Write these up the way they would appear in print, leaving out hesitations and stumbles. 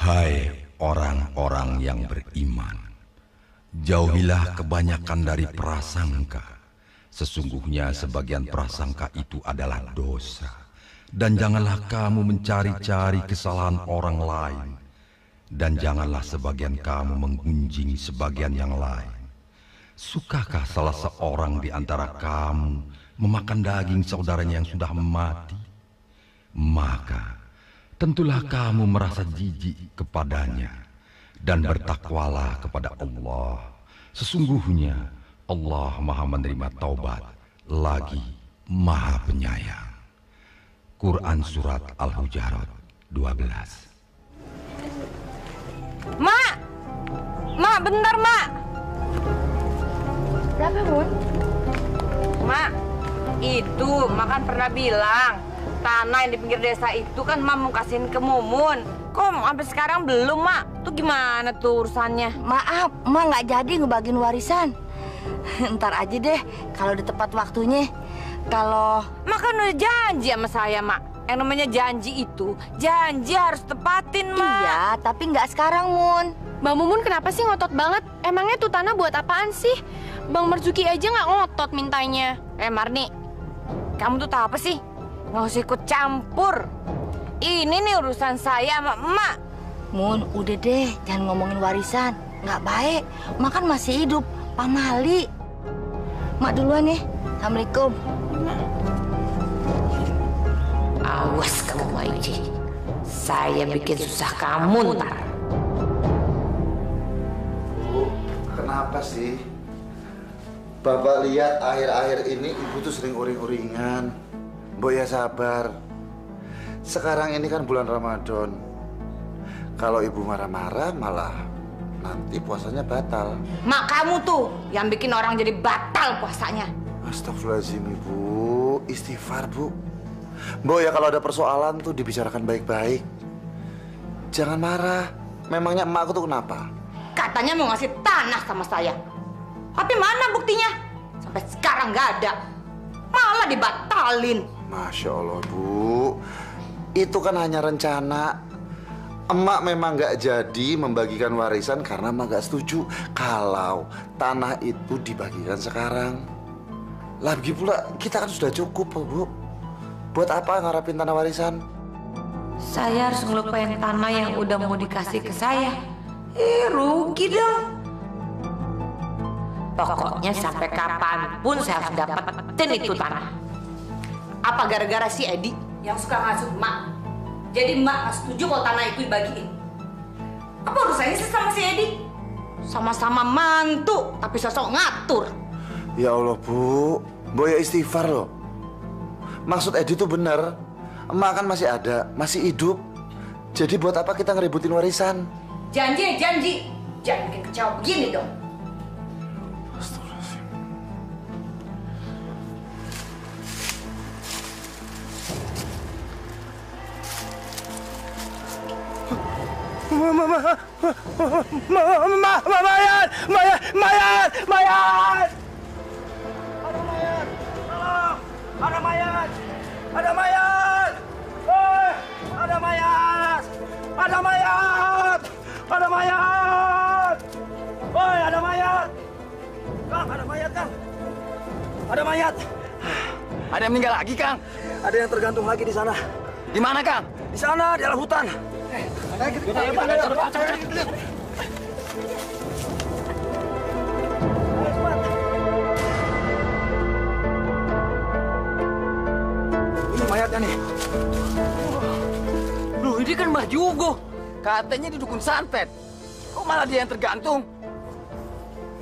Hai orang-orang yang beriman, jauhilah kebanyakan dari prasangka. Sesungguhnya sebagian prasangka itu adalah dosa. Dan janganlah kamu mencari-cari kesalahan orang lain. Dan janganlah sebagian kamu menggunjing sebagian yang lain. Sukakah salah seorang di antara kamu memakan daging saudaranya yang sudah mati? Maka tentulah kamu merasa jijik kepadanya. Dan bertakwalah kepada Allah. Sesungguhnya Allah Maha menerima taubat lagi Maha penyayang. Quran Surat Al-Hujarat 12. Mak! Mak, bentar, Mak! Kenapa, Mun? Mak, itu Mak kan pernah bilang tanah yang di pinggir desa itu kan Mak mau kasihin ke Mumun. Kok sampai sekarang belum, Mak? Tuh gimana tuh urusannya? Maaf, Mak nggak jadi ngebagiin warisan. Ntar aja deh, kalau di tepat waktunya. Kalau Mak kan udah janji sama saya, Mak. Yang namanya janji itu, janji harus tepatin, Mak. iya, tapi nggak sekarang, Mun. Bang Mumun kenapa sih ngotot banget? Emangnya tuh tanah buat apaan sih? Bang Marzuki aja nggak ngotot mintanya. Marni, kamu tuh tahu apa sih? Nggak usah ikut campur. Ini nih urusan saya sama Emak. Mun, udah deh, jangan ngomongin warisan. Nggak baik, Mak kan masih hidup. Pamali. Mak duluan ya. Assalamualaikum. Awas kamu, Maiji. Saya bikin susah kamu ntar. Bu, kenapa sih? Bapak lihat akhir-akhir ini ibu tuh sering uring-uringan. Mbok ya sabar. Sekarang ini kan bulan Ramadan. Kalau ibu marah-marah malah nanti puasanya batal. Mak kamu tuh yang bikin orang jadi batal puasanya. Astagfirullahaladzim ibu, istighfar bu. Mbok ya kalau ada persoalan tuh dibicarakan baik-baik. Jangan marah. Memangnya emak aku tuh kenapa? Katanya mau ngasih tanah sama saya. Tapi mana buktinya? Sampai sekarang nggak ada. Malah dibatalin. Masya Allah bu, itu kan hanya rencana. Emak memang nggak jadi membagikan warisan karena emak nggak setuju kalau tanah itu dibagikan sekarang. Lagi pula kita kan sudah cukup bu. Buat apa ngarapin tanah warisan? Saya harus ngelupain tanah yang udah mau dikasih ke saya. Rugi dong. Pokoknya sampai kapanpun saya harus dapetin itu tanah. Apa gara-gara si Edi yang suka ngasut Emak? Jadi Emak nggak setuju kalau tanah itu dibagiin. Apa urusannya sih sama si Edi? Sama-sama mantu, tapi sosok ngatur. Ya Allah bu, ya istighfar loh. Maksud Edi itu benar. Emak kan masih ada, masih hidup. Jadi buat apa kita ngeributin warisan? Janji, janji. Jangan bikin kecewa begini dong. Astagfirullahaladzim. Mayat! Mayat! Mayat! Ada mayat! Tolong! Ada mayat! Ada mayat! Hei! Ada mayat! Ada mayat! Ada mayat! Hei, ada mayat! Kang, ada mayat, Kang! Ada mayat! Ada yang meninggal lagi, Kang? Ada yang tergantung lagi di sana. Di mana, Kang? Di sana, di dalam hutan. Ini mayatnya nih. Loh, ini kan Mbah Jugo. Katanya di dukun santet. Kok malah dia yang tergantung?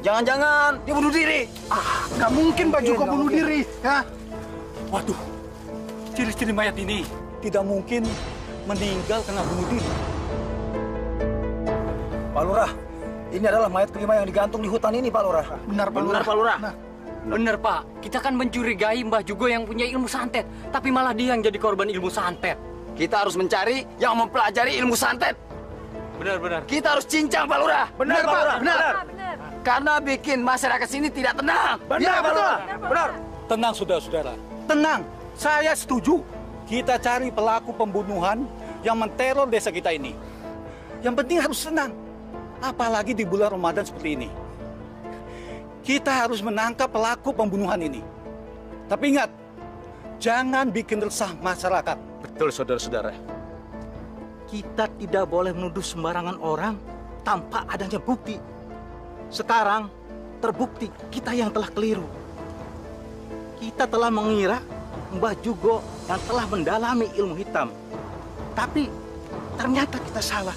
Jangan-jangan dia bunuh diri. Nggak mungkin Mbak Jugo bunuh diri, ya? Waduh, ciri-ciri mayat ini tidak mungkin meninggal karena bunuh diri. Pak Lurah, ini adalah mayat kelima yang digantung di hutan ini, Pak Lurah. Benar, Pak Lurah. Benar, Pak Lurah. Nah. Bener, Pak. Kita kan mencurigai Mbah Jugo yang punya ilmu santet, tapi malah dia yang jadi korban ilmu santet. Kita harus mencari yang mempelajari ilmu santet. Benar-benar. Kita harus cincang, Pak Lurah. Benar, Pak Lurah. Benar. Karena bikin masyarakat sini tidak tenang. Benar, Pak Lurah. Benar. Tenang, saudara-saudara. Tenang. Saya setuju. Kita cari pelaku pembunuhan yang menteror desa kita ini. Yang penting harus senang. Apalagi di bulan Ramadan seperti ini. Kita harus menangkap pelaku pembunuhan ini. Tapi ingat, jangan bikin resah masyarakat. Betul, saudara-saudara. Kita tidak boleh menuduh sembarangan orang tanpa adanya bukti. Sekarang terbukti kita yang telah keliru. Kita telah mengira Mbah Jugo yang telah mendalami ilmu hitam. Tapi ternyata kita salah.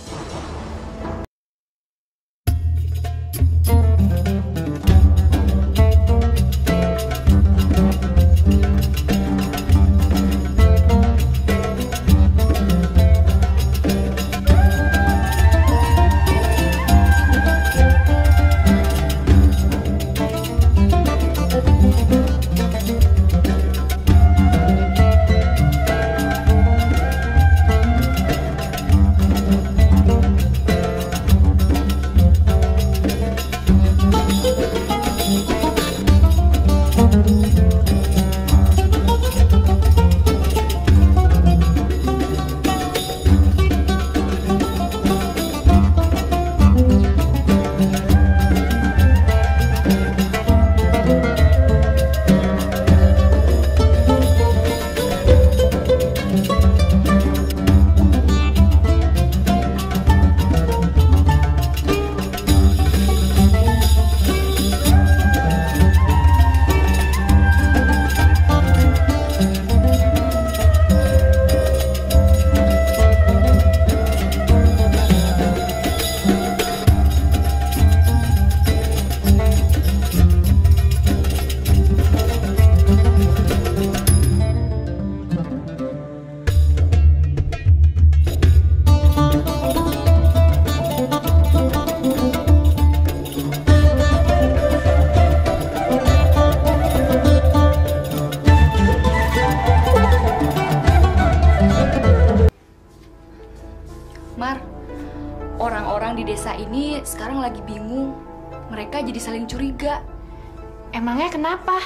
Orang-orang di desa ini sekarang lagi bingung. Mereka jadi saling curiga. Emangnya kenapa?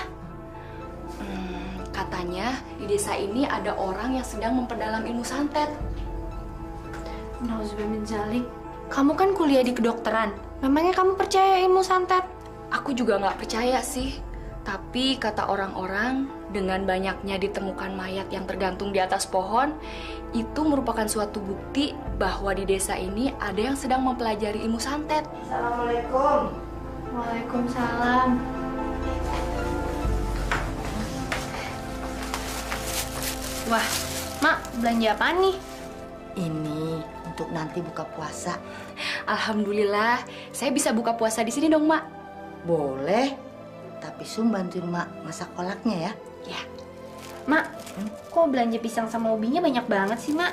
Katanya di desa ini ada orang yang sedang memperdalam ilmu santet. Nauzubillah min dzalik. Kamu kan kuliah di kedokteran. Memangnya kamu percaya ilmu santet? Aku juga nggak percaya sih. Tapi kata orang-orang, dengan banyaknya ditemukan mayat yang tergantung di atas pohon, itu merupakan suatu bukti bahwa di desa ini ada yang sedang mempelajari ilmu santet. Assalamualaikum. Waalaikumsalam. Wah, Mak, belanja apa nih? Ini untuk nanti buka puasa. Alhamdulillah, saya bisa buka puasa di sini dong, Mak. Boleh, tapi Sum bantuin Mak masak kolaknya ya. Ya. Mak, kok belanja pisang sama ubinya banyak banget sih, Mak?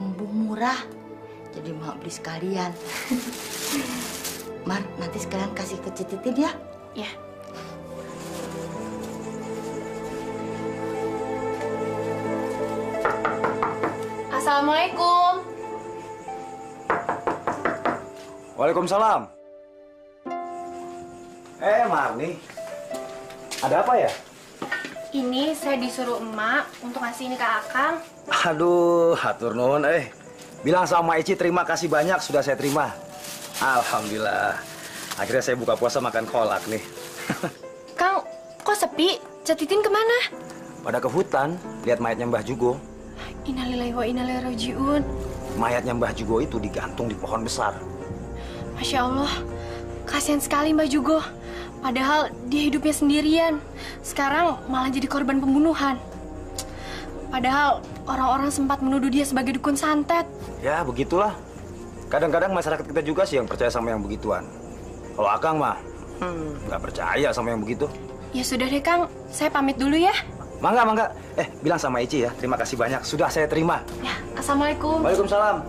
Mumpung murah, jadi Mak beli sekalian. Mar, nanti sekalian kasih ke Cetitin ya. Ya. Assalamualaikum. Waalaikumsalam. Marni. Ada apa ya? Ini saya disuruh emak untuk ngasih ini ke Akang. Aduh, hatur nuhun. Bilang sama Ici terima kasih banyak sudah saya terima. Alhamdulillah. Akhirnya saya buka puasa makan kolak nih. Kang, kok sepi? Cetitin kemana? Pada ke hutan, lihat mayatnya Mbah Jugo. Innalillahi wa inna ilaihi raji'un. Mayatnya Mbah Jugo itu digantung di pohon besar. Masya Allah, kasihan sekali Mbah Jugo. Padahal dia hidupnya sendirian. Sekarang malah jadi korban pembunuhan. Padahal orang-orang sempat menuduh dia sebagai dukun santet. Ya, begitulah. Kadang-kadang masyarakat kita juga sih yang percaya sama yang begituan. Kalau Akang mah, nggak percaya sama yang begitu. Ya sudah deh Kang, saya pamit dulu ya. Mangga, mangga. Bilang sama Ici ya, terima kasih banyak. Sudah saya terima. Ya, Assalamualaikum. Waalaikumsalam.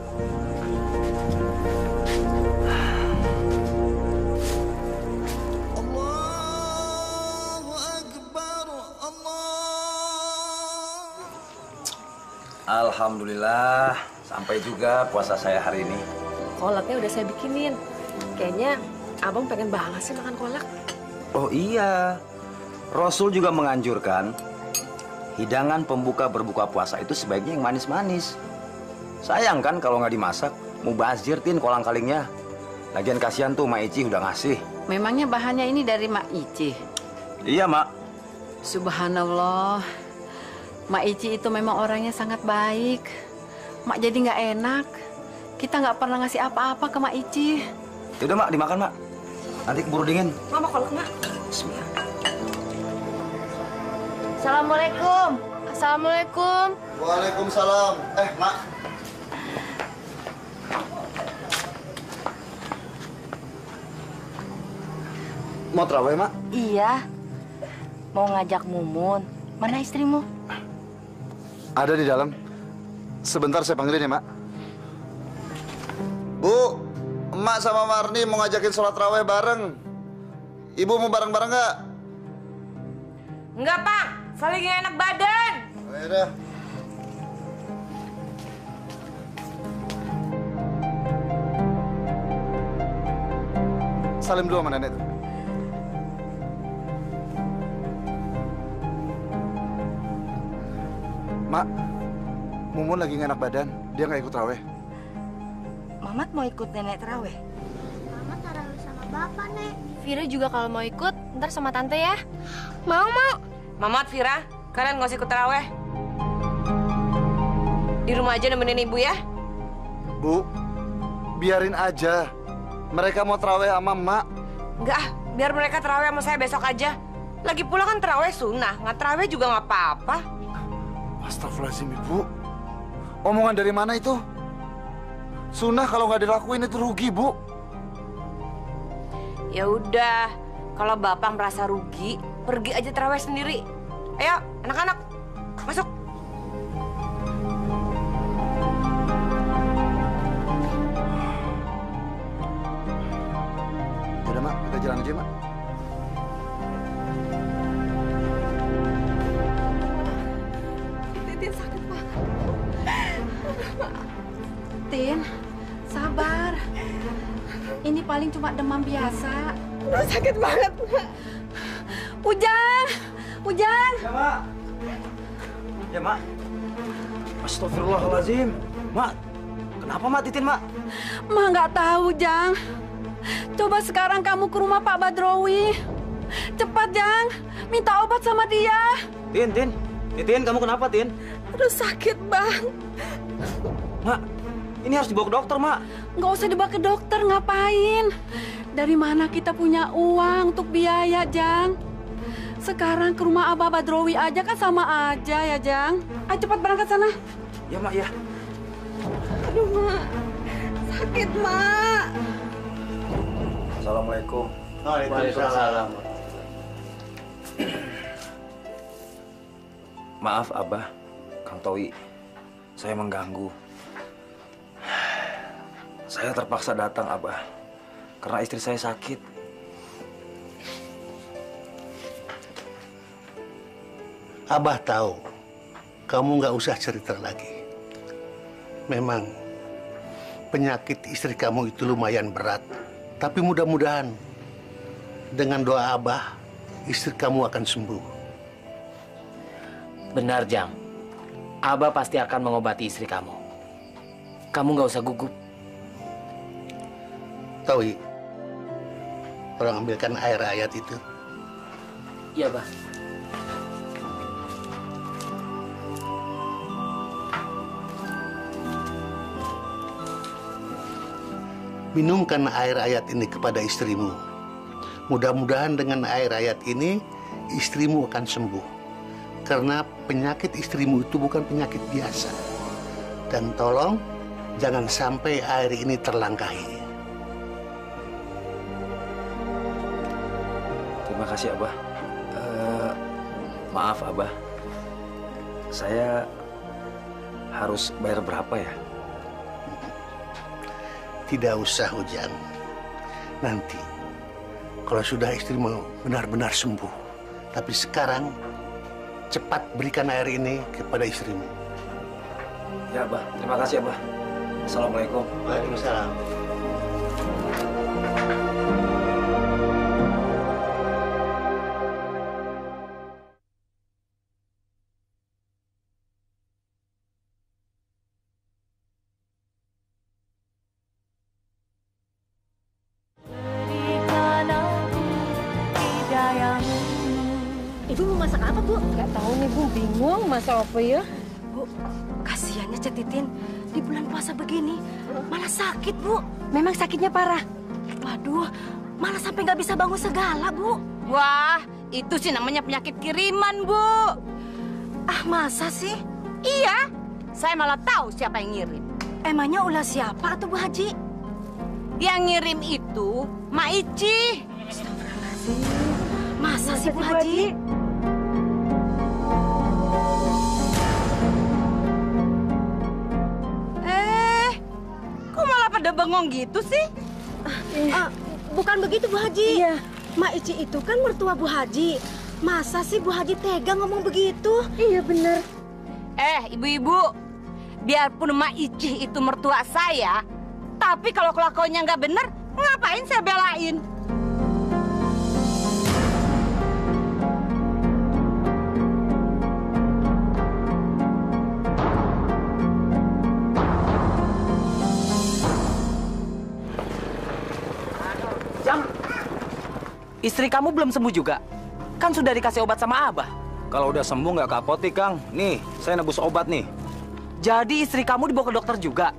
Alhamdulillah, sampai juga puasa saya hari ini. Kolaknya udah saya bikinin. Kayaknya abang pengen banget sih makan kolak. Oh iya, Rasul juga menganjurkan hidangan pembuka berbuka puasa itu sebaiknya yang manis-manis. Sayang kan kalau nggak dimasak, Mubazir, Tin, kolang kalingnya. Lagian kasihan tuh, Mak Ici udah ngasih. Memangnya bahannya ini dari Mak Ici? Iya, Mak. Subhanallah. Mak Ici itu memang orangnya sangat baik. Mak jadi nggak enak. Kita nggak pernah ngasih apa-apa ke Mak Ici. Yaudah, Mak, dimakan, Mak. Nanti keburu dingin. Mama kalau kena. Bismillah. Assalamualaikum. Assalamualaikum. Waalaikumsalam. Mak. Mau terawih, Mak? Iya. Mau ngajak Mumun. Mana istrimu? Ada di dalam. Sebentar saya panggilin ya, Mak. Bu, Emak sama Marni mau ngajakin sholat raweh bareng. Ibu mau bareng-bareng nggak? Enggak, Pak. Saling nggak enak badan. Ya udah. Salim dulu sama nenek tuh. Mak, Mumun lagi nggak enak badan. Dia nggak ikut raweh. Mamat mau ikut nenek terawih? Mama tarawih sama bapak, Nek. Vira juga kalau mau ikut, ntar sama tante ya. Mau. Mamat, Vira, kalian nggak usah ikut taraweh. Di rumah aja nemenin ibu ya. Bu, biarin aja. Mereka mau terawih sama Mak. Enggak, biar mereka taraweh sama saya besok aja. Lagi pula kan taraweh sunnah, nggak taraweh juga nggak apa-apa. Astagfirullahaladzim, Ibu. Omongan dari mana itu? Sunnah kalau nggak dilakuin itu rugi, Bu. Ya udah, kalau bapak merasa rugi, pergi aja taraweh sendiri. Ayo, anak-anak, masuk. Udah, Mak, kita jalan aja, Mak. Tin sakit banget. Tin, sabar. Ini paling cuma demam biasa. Sakit banget. Ujang! Ujang! Ya, Mak. Ya, Mak. Astagfirullahaladzim. Mak, kenapa, Mak, Titin, Mak? Mak nggak tahu, Jang. Coba sekarang kamu ke rumah Pak Badrowi. Cepat, Jang. Minta obat sama dia. Tin, kamu kenapa, Tin? Aduh, sakit, Bang. Mak, ini harus dibawa ke dokter, Mak. Nggak usah dibawa ke dokter, ngapain? Dari mana kita punya uang untuk biaya, Jang? Sekarang ke rumah Abah Badrowi aja kan sama aja ya, Jang. Ayo cepat berangkat sana. Ya, Mak, ya. Aduh, Mak. Sakit, Mak. Assalamualaikum. Waalaikumsalam. Maaf, Abah, Kang Towi. Saya mengganggu. Saya terpaksa datang, Abah. Karena istri saya sakit. Abah tahu, kamu nggak usah cerita lagi. Memang penyakit istri kamu itu lumayan berat. Tapi mudah-mudahan dengan doa Abah, istri kamu akan sembuh. Benar, Jang. Abah pasti akan mengobati istri kamu. Kamu nggak usah gugup. Tahu, orang ambilkan air ayat itu. Iya, Bah. Minumkan air ayat ini kepada istrimu. Mudah-mudahan dengan air ayat ini, istrimu akan sembuh. Karena penyakit istrimu itu bukan penyakit biasa. Dan tolong, jangan sampai air ini terlangkahi. Terima kasih, Abah. Maaf, Abah. Saya harus bayar berapa ya? Tidak usah, Ujang. Nanti, kalau sudah istrimu benar-benar sembuh. Tapi sekarang, cepat berikan air ini kepada istrimu. Ya, Abah. Terima kasih, Abah. Assalamualaikum. Waalaikumsalam. Bu? Nggak tahu nih Bu, bingung masa apa ya? Bu, kasihannya Cetitin di bulan puasa begini malah sakit Bu. Memang sakitnya parah. Waduh, malah sampai nggak bisa bangun segala Bu. Wah, itu sih namanya penyakit kiriman, Bu. Ah, masa sih? Iya, saya malah tahu siapa yang ngirim. Emangnya ulah siapa atau Bu Haji? Yang ngirim itu Mak Ici. Masa sih Bu Haji? Kok malah pada bengong gitu sih? Bukan begitu Bu Haji. Iya. Mak Ici itu kan mertua Bu Haji. Masa sih Bu Haji tega ngomong begitu? Iya bener. Ibu-ibu, biarpun Mak Ici itu mertua saya, tapi kalau kelakuannya nggak bener, ngapain saya belain? Jang, istri kamu belum sembuh juga? Kan sudah dikasih obat sama Abah. Kalau udah sembuh nggak ke apotek, Kang. Nih, saya nebus obat nih. Jadi istri kamu dibawa ke dokter juga?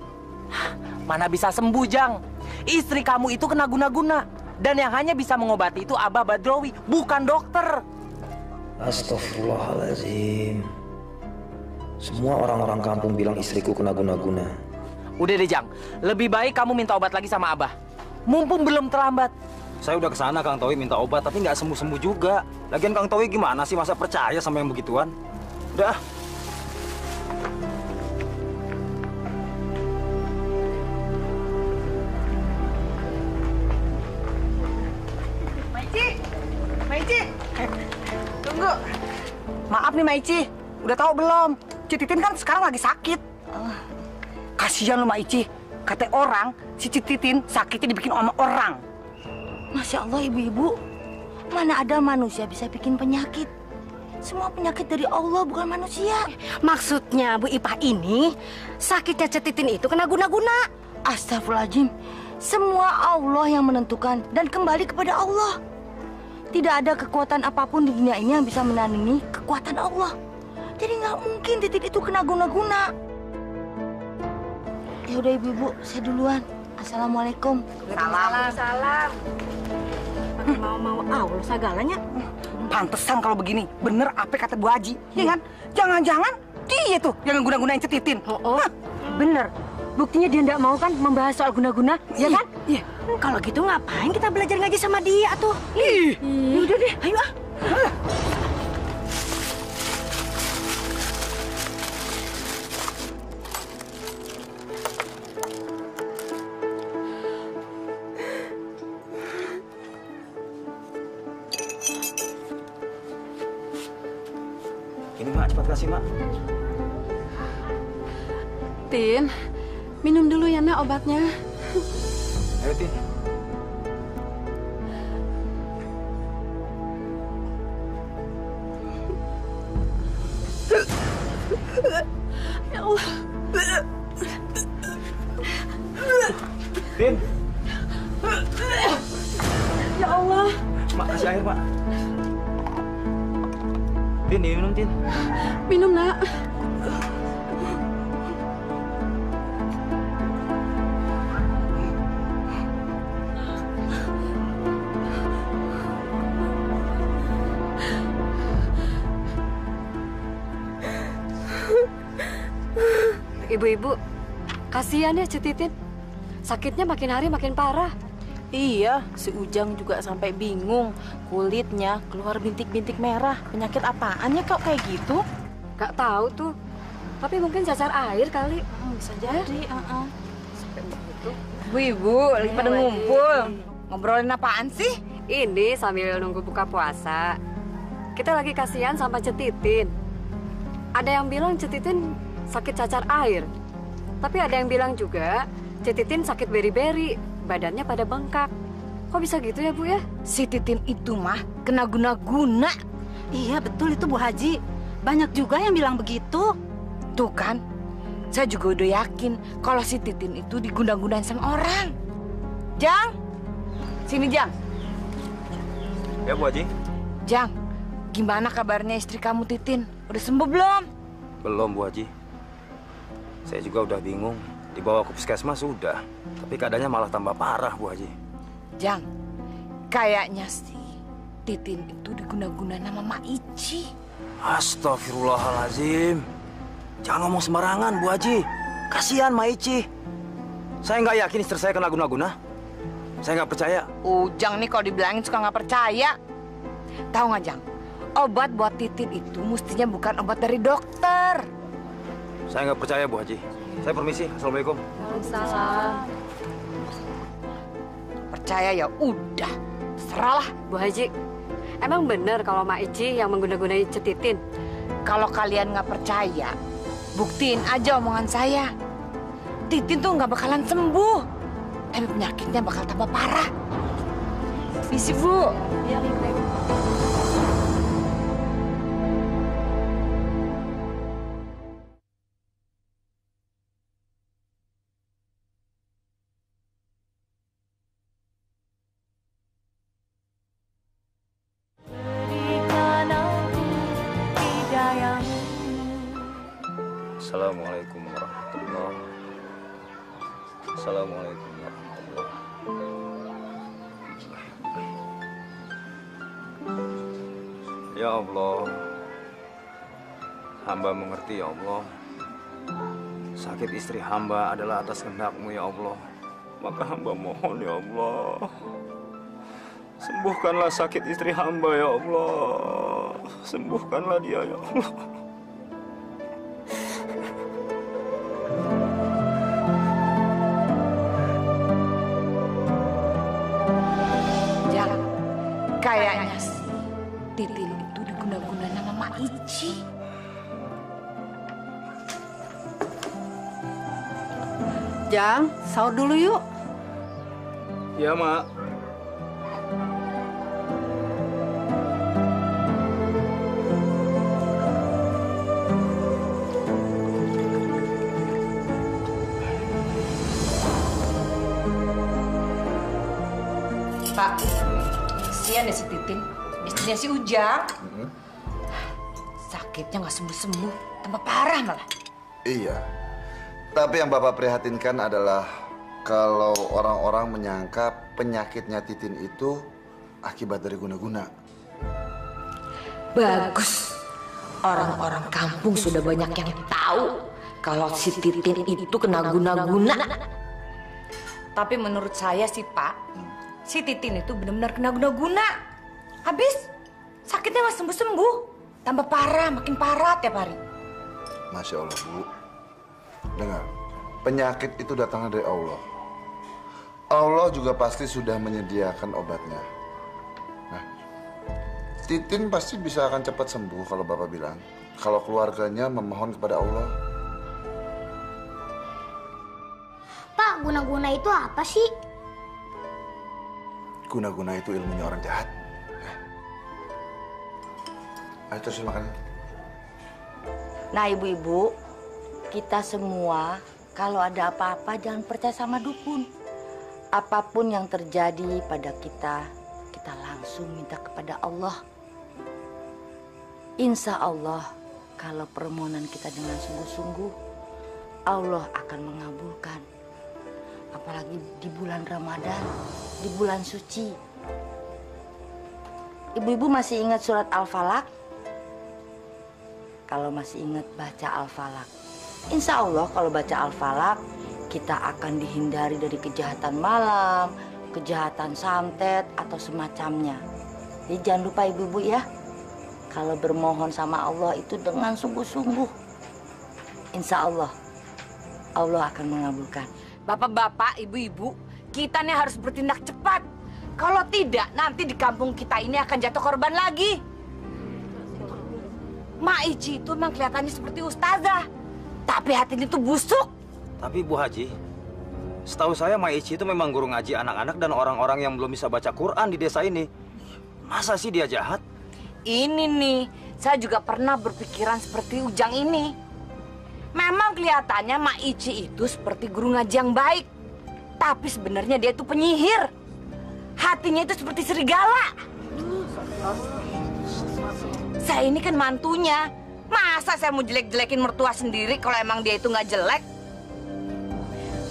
Mana bisa sembuh, Jang? Istri kamu itu kena guna-guna. Dan yang hanya bisa mengobati itu Abah Badrowi, bukan dokter. Astagfirullahaladzim. Semua orang-orang kampung bilang istriku kena guna-guna. Udah deh, Jang. Lebih baik kamu minta obat lagi sama Abah. Mumpung belum terlambat. Saya udah kesana Kang Towi minta obat, tapi nggak sembuh-sembuh juga. Lagian Kang Towi gimana sih, masa percaya sama yang begituan? Udah. Maici, tunggu. Maaf nih Maici, udah tahu belum? Cititin kan sekarang lagi sakit. Kasihan lu Maici, kata orang si Cititin sakitnya dibikin sama orang. Masya Allah ibu-ibu, mana ada manusia bisa bikin penyakit? Semua penyakit dari Allah, bukan manusia. Maksudnya Bu Ipah ini, sakitnya Cetitin itu kena guna-guna. Astagfirullahaladzim, semua Allah yang menentukan dan kembali kepada Allah. Tidak ada kekuatan apapun di dunia ini yang bisa menandingi kekuatan Allah. Jadi nggak mungkin Titin itu kena guna-guna. Ya udah ibu-ibu, saya duluan. Assalamualaikum. Salam. Mau Allah segalanya. Pantesan kalau begini, bener apa kata Bu Haji, ya kan? Jangan-jangan dia tuh yang guna-gunain Cetitin. Oh, bener. Buktinya dia nggak mau kan membahas soal guna-guna, ya kan? Iya. Kalau gitu ngapain kita belajar ngaji sama dia tuh? Udah deh, ayo ah. Ini Mak, cepat kasih Mak. Tin, minum dulu ya Nak obatnya. Ayo Tin. Ya Allah. Tin. Ya Allah. Mak, kasih air Mak. Tin, diminum Tin. Minum Nak. Ibu-ibu, kasihan ya Cetitin. Sakitnya makin hari makin parah. Iya, si Ujang juga sampai bingung. Kulitnya keluar bintik-bintik merah. Penyakit apaan ya kok kayak gitu? Gak tahu tuh. Tapi mungkin cacar air kali. Bisa jadi. Sampai begitu. Bu-ibu, lagi pada ngumpul. Ngobrolin apaan sih? Ini sambil nunggu buka puasa. Kita lagi kasihan sama Cetitin. Ada yang bilang Cetitin sakit cacar air. Tapi ada yang bilang juga Cetitin sakit beri-beri. Badannya pada bengkak. Kok bisa gitu ya Bu ya? Si Titin itu mah kena guna-guna. Iya betul itu Bu Haji. Banyak juga yang bilang begitu. Tuh kan, saya juga udah yakin kalau si Titin itu diguna-gunain sama orang. Jang, sini Jang. Ya Bu Haji. Jang, Gimana kabarnya istri kamu, Titin? Udah sembuh belum? Belum, Bu Haji. Saya juga udah bingung. Dibawa ke puskesmas sudah, tapi keadaannya malah tambah parah, Bu Haji. Jang, kayaknya sih Titin itu diguna-guna nama Mak Ici. Astagfirullahaladzim. Jangan ngomong sembarangan, Bu Haji. Kasihan Mak Ici. Saya nggak yakin istri saya kena guna-guna. Saya nggak percaya. Ujang nih kalau dibilangin suka nggak percaya. Tahu nggak, Jang? Obat buat Titin itu mestinya bukan obat dari dokter. Saya nggak percaya, Bu Haji. Saya permisi. Assalamualaikum. Waalaikumsalam. Percaya ya udah. Terserahlah. Bu Haji, emang benar kalau Mak Ici yang mengguna-gunai Cetitin? Kalau kalian nggak percaya, buktiin aja omongan saya. Titin tuh nggak bakalan sembuh. Tapi penyakitnya bakal tambah parah. Misi, Bu. Iya, Ibu. Assalamualaikum warahmatullahi. Assalamualaikum warahmatullahi. Ya Allah, hamba mengerti ya Allah. Sakit istri hamba adalah atas kehendak-Mu ya Allah. Maka hamba mohon ya Allah, sembuhkanlah sakit istri hamba ya Allah. Sembuhkanlah dia ya Allah. Kayaknya sih Titin itu diguna-guna nama Mak Ici. Jang, sahur dulu yuk. Ya, Mak. Pak, kasihan ya si Titin, istrinya si Ujang. Sakitnya nggak sembuh-sembuh, tambah parah malah. Iya, tapi yang Bapak prihatinkan adalah kalau orang-orang menyangka penyakitnya Titin itu akibat dari guna-guna. Bagus, orang-orang kampung sudah banyak yang tahu kalau si Titin itu kena guna-guna. Tapi menurut saya sih Pak, si Titin itu benar-benar kena guna-guna. Habis sakitnya nggak sembuh-sembuh, tambah parah, makin parah tiap hari. Masya Allah, Bu. Dengar, penyakit itu datangnya dari Allah. Allah juga pasti sudah menyediakan obatnya. Nah, Titin pasti bisa akan cepat sembuh kalau Bapak bilang. Kalau keluarganya memohon kepada Allah. Pak, guna-guna itu apa sih? Guna-guna itu ilmunya orang jahat. Ayo terusin makan. Nah ibu-ibu, kita semua kalau ada apa-apa jangan percaya sama dukun. Apapun yang terjadi pada kita, kita langsung minta kepada Allah. Insya Allah, kalau permohonan kita dengan sungguh-sungguh, Allah akan mengabulkan. Apalagi di bulan Ramadan, di bulan suci. Ibu-ibu masih ingat surat Al-Falaq? Kalau masih ingat baca Al-Falaq, insya Allah kalau baca Al-Falaq, kita akan dihindari dari kejahatan malam, kejahatan santet, atau semacamnya. Jadi jangan lupa ibu-ibu ya, kalau bermohon sama Allah itu dengan sungguh-sungguh, insya Allah, Allah akan mengabulkan. Bapak-bapak, ibu-ibu, kita nih harus bertindak cepat. Kalau tidak, nanti di kampung kita ini akan jatuh korban lagi. Mak Ici itu memang kelihatannya seperti ustazah, tapi hatinya tuh busuk. Tapi Bu Haji, setahu saya Mak Ici itu memang guru ngaji anak-anak dan orang-orang yang belum bisa baca Quran di desa ini. Masa sih dia jahat? Ini nih, saya juga pernah berpikiran seperti Ujang ini. Memang kelihatannya Mak Ici itu seperti guru ngaji yang baik, tapi sebenarnya dia itu penyihir. Hatinya itu seperti serigala. Saya ini kan mantunya. Masa saya mau jelek-jelekin mertua sendiri kalau emang dia itu nggak jelek?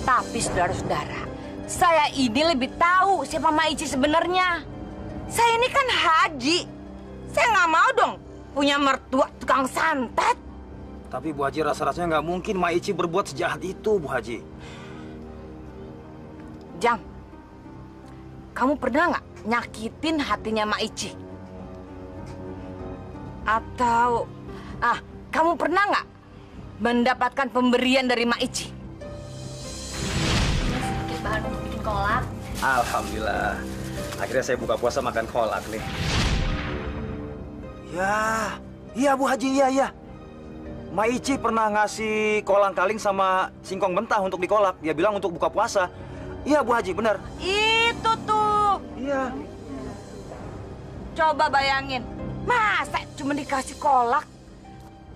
Tapi saudara-saudara, saya ini lebih tahu siapa Ma Ici sebenarnya. Saya ini kan haji. Saya nggak mau dong punya mertua tukang santet. Tapi Bu Haji, rasa-rasanya nggak mungkin Ma Ici berbuat sejahat itu, Bu Haji. Jang, kamu pernah nggak nyakitin hatinya Ma Ici? Atau, kamu pernah nggak mendapatkan pemberian dari Ma Ici? Sedikit bahan untuk bikin kolak. Alhamdulillah. Akhirnya saya buka puasa makan kolak nih. Ya, iya Bu Haji, iya. Ma Ici pernah ngasih kolang-kaling sama singkong mentah untuk dikolak. Dia bilang untuk buka puasa. Iya Bu Haji, benar. Itu tuh. Iya. Coba bayangin, masa cuma dikasih kolak?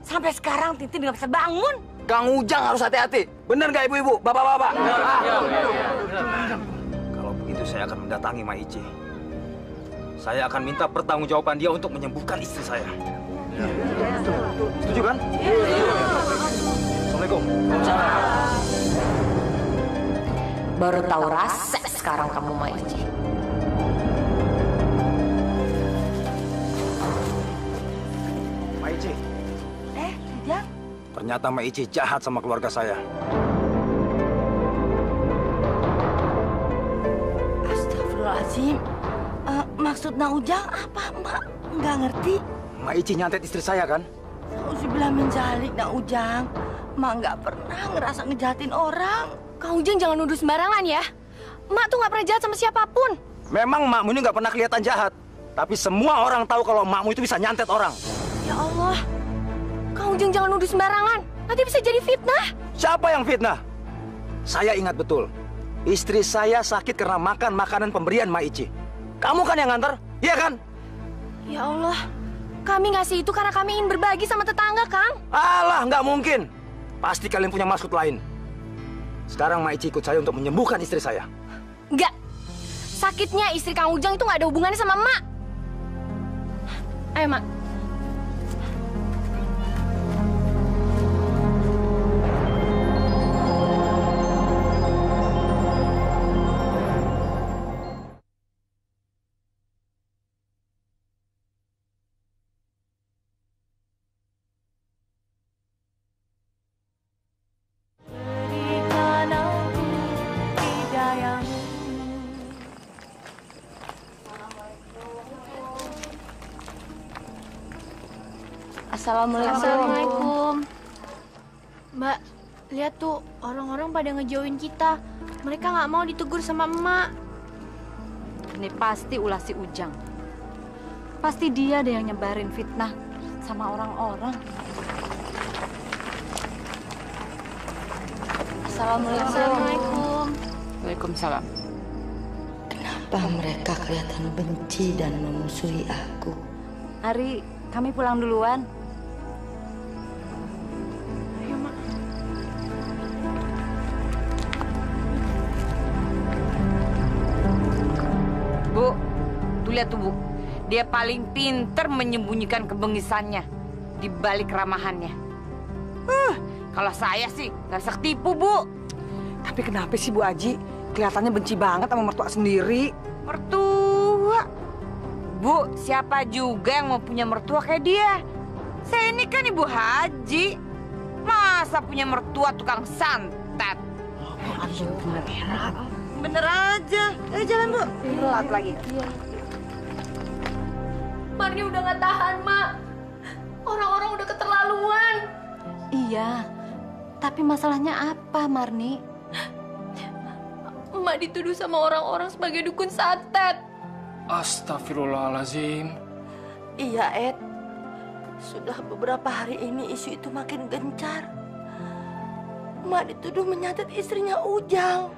Sampai sekarang Titin nggak bisa bangun. Kang Ujang harus hati-hati. Benar nggak ibu-ibu, bapak-bapak? Kalau begitu saya akan mendatangi Ma Ici. Saya akan minta pertanggungjawaban dia untuk menyembuhkan istri saya. Setuju kan? Assalamualaikum. Baru tahu rasa sekarang kamu Ma Ici. Ma Ici. Jang? Ternyata Ma Ici jahat sama keluarga saya. Astagfirullahaladzim. Maksud Na Ujang apa, Mbak? Nggak ngerti. Ma Ici nyantet istri saya kan? Auzubillah min zalik, Na Ujang. Mak nggak pernah ngerasa ngejahatin orang. Kang Ujang jangan nuduh sembarangan ya. Mak tuh nggak pernah jahat sama siapapun. Memang makmu ini nggak pernah kelihatan jahat. Tapi semua orang tahu kalau makmu itu bisa nyantet orang. Ya Allah. Kang Ujang jangan nuduh sembarangan. Nanti bisa jadi fitnah. Siapa yang fitnah? Saya ingat betul. Istri saya sakit karena makan makanan pemberian Ma Ici. Kamu kan yang nganter? Iya kan? Ya Allah. Kami ngasih itu karena kami ingin berbagi sama tetangga, Kang. Alah, nggak mungkin. Pasti kalian punya maksud lain. Sekarang Ma Ici ikut saya untuk menyembuhkan istri saya. Enggak. Sakitnya istri Kang Ujang itu nggak ada hubungannya sama Mak. Ayo, Mak. Assalamualaikum. Mbak, lihat tuh orang-orang pada ngejauhin kita. Mereka nggak mau ditegur sama emak. Ini pasti ulah si Ujang. Pasti dia deh yang nyebarin fitnah sama orang-orang. Assalamualaikum. Waalaikumsalam. Kenapa mereka kelihatan benci dan memusuhi aku? Ari, kami pulang duluan. Bu, tuh lihat tuh Bu. Dia paling pinter menyembunyikan kebengisannya di balik keramahannya. Kalau saya sih nggak bisa ketipu, Bu. Tapi kenapa sih Bu Haji? Kelihatannya benci banget sama mertua sendiri. Mertua? Bu, siapa juga yang mau punya mertua kayak dia? Saya ini kan Ibu Haji. Masa punya mertua tukang santet? Bener aja. Ayo jalan, Bu. Telat lagi. Marni udah nggak tahan, Mak. Orang-orang udah keterlaluan. Iya, tapi masalahnya apa, Marni? Emak dituduh sama orang-orang sebagai dukun santet. Astagfirullahaladzim. Iya, Ed. Sudah beberapa hari ini isu itu makin gencar. Emak dituduh menyantet istrinya Ujang.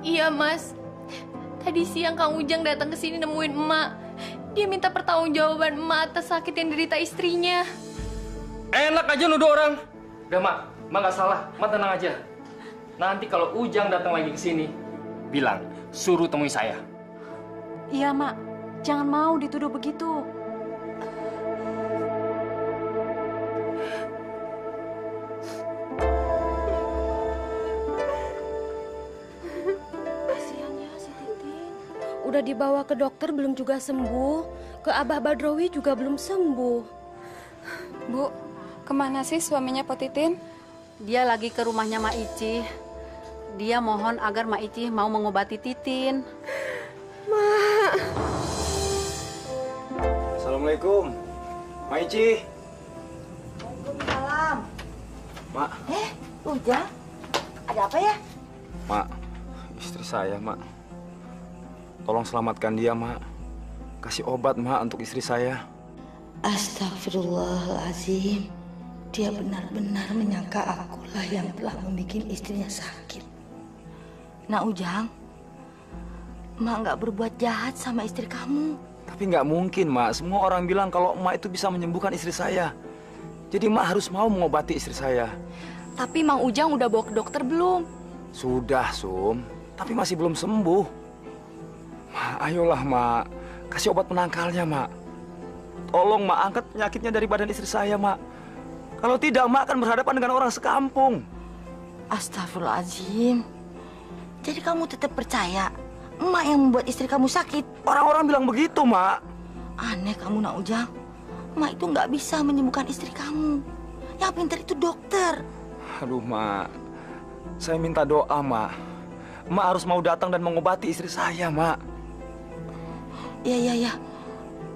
Iya, Mas. Tadi siang Kang Ujang datang ke sini nemuin emak. Dia minta pertanggungjawaban emak atas sakit yang derita istrinya. Enak aja nuduh orang. Udah, Mak nggak salah. Mak tenang aja. Nanti kalau Ujang datang lagi ke sini, bilang, suruh temui saya. Iya, Mak. Jangan mau dituduh begitu. Udah dibawa ke dokter belum juga sembuh. Ke Abah Badrowi juga belum sembuh. Bu, kemana sih suaminya Potitin? Dia lagi ke rumahnya Mak Ici. Dia mohon agar Mak Ici mau mengobati Titin. Mak. Assalamualaikum, Mak Ici. Waalaikumsalam. Mak. Ujang, ada apa ya? Mak, istri saya, Mak. Tolong selamatkan dia, Mak. Kasih obat, Mak, untuk istri saya. Astagfirullahaladzim. Dia benar-benar menyangka akulah yang telah membuat istrinya sakit. Nah Ujang, Mak nggak berbuat jahat sama istri kamu. Tapi nggak mungkin, Mak. Semua orang bilang kalau Mak itu bisa menyembuhkan istri saya. Jadi Mak harus mau mengobati istri saya. Tapi Mang Ujang udah bawa ke dokter belum? Sudah, Sum. Tapi masih belum sembuh. Mak, ayolah, Mak. Kasih obat penangkalnya, Mak. Tolong, Mak, angkat penyakitnya dari badan istri saya, Mak. Kalau tidak, Mak akan berhadapan dengan orang sekampung. Astagfirullahaladzim. Jadi kamu tetap percaya Emak yang membuat istri kamu sakit? Orang-orang bilang begitu, Mak. Aneh kamu, Nak Ujang. Emak itu nggak bisa menyembuhkan istri kamu. Yang pintar itu dokter. Aduh, Mak. Saya minta doa, Mak. Mak harus mau datang dan mengobati istri saya, Mak. Iya.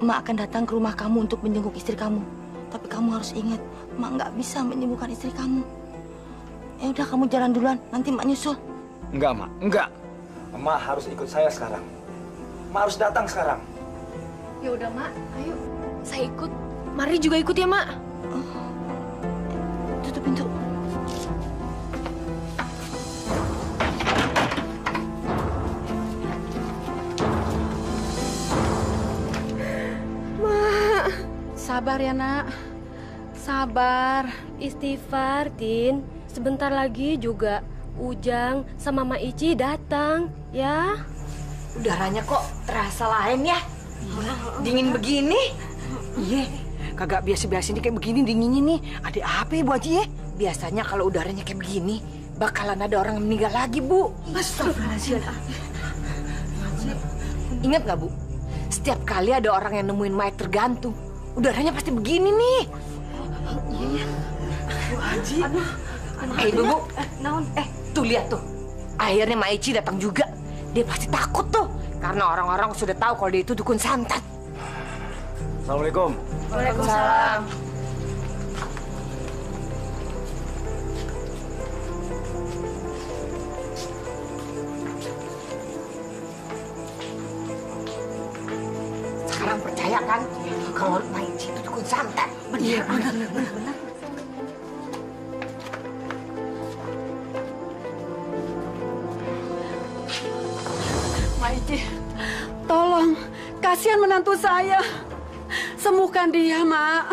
Emak akan datang ke rumah kamu untuk menjenguk istri kamu. Tapi kamu harus ingat, Emak nggak bisa menyembuhkan istri kamu. Ya udah, kamu jalan duluan. Nanti Emak nyusul. Enggak, Mak. Enggak. Emak harus ikut saya sekarang. Emak harus datang sekarang. Ya udah, Mak. Ayo. Saya ikut. Mari juga ikut ya, Mak. Tutup pintu. Mak. Sabar ya, Nak. Sabar. Istighfar, Tin. Sebentar lagi juga Ujang sama Mak Ici datang, ya. Udaranya kok terasa lain ya? Dingin begini? Iya, kagak biasa-biasa ini kayak begini dinginnya nih. Ada apa ya, Bu Haji ya? Biasanya kalau udaranya kayak begini, bakalan ada orang yang meninggal lagi, Bu. Astagfirullahaladzim. Ingat nggak, Bu? Setiap kali ada orang yang nemuin mayat tergantung, udaranya pasti begini nih. Iya. Bu Haji. Aduh. Ibu, Bu. Naon? Tuh lihat tuh. Akhirnya Mak Ici datang juga. Dia pasti takut tuh. Karena orang-orang sudah tahu kalau dia itu dukun santet. Assalamualaikum. Waalaikumsalam. Sekarang percaya kan kalau Mak Ici itu dukun santet? Benar. Mak Ici, tolong, kasihan menantu saya. Sembuhkan dia, Mak.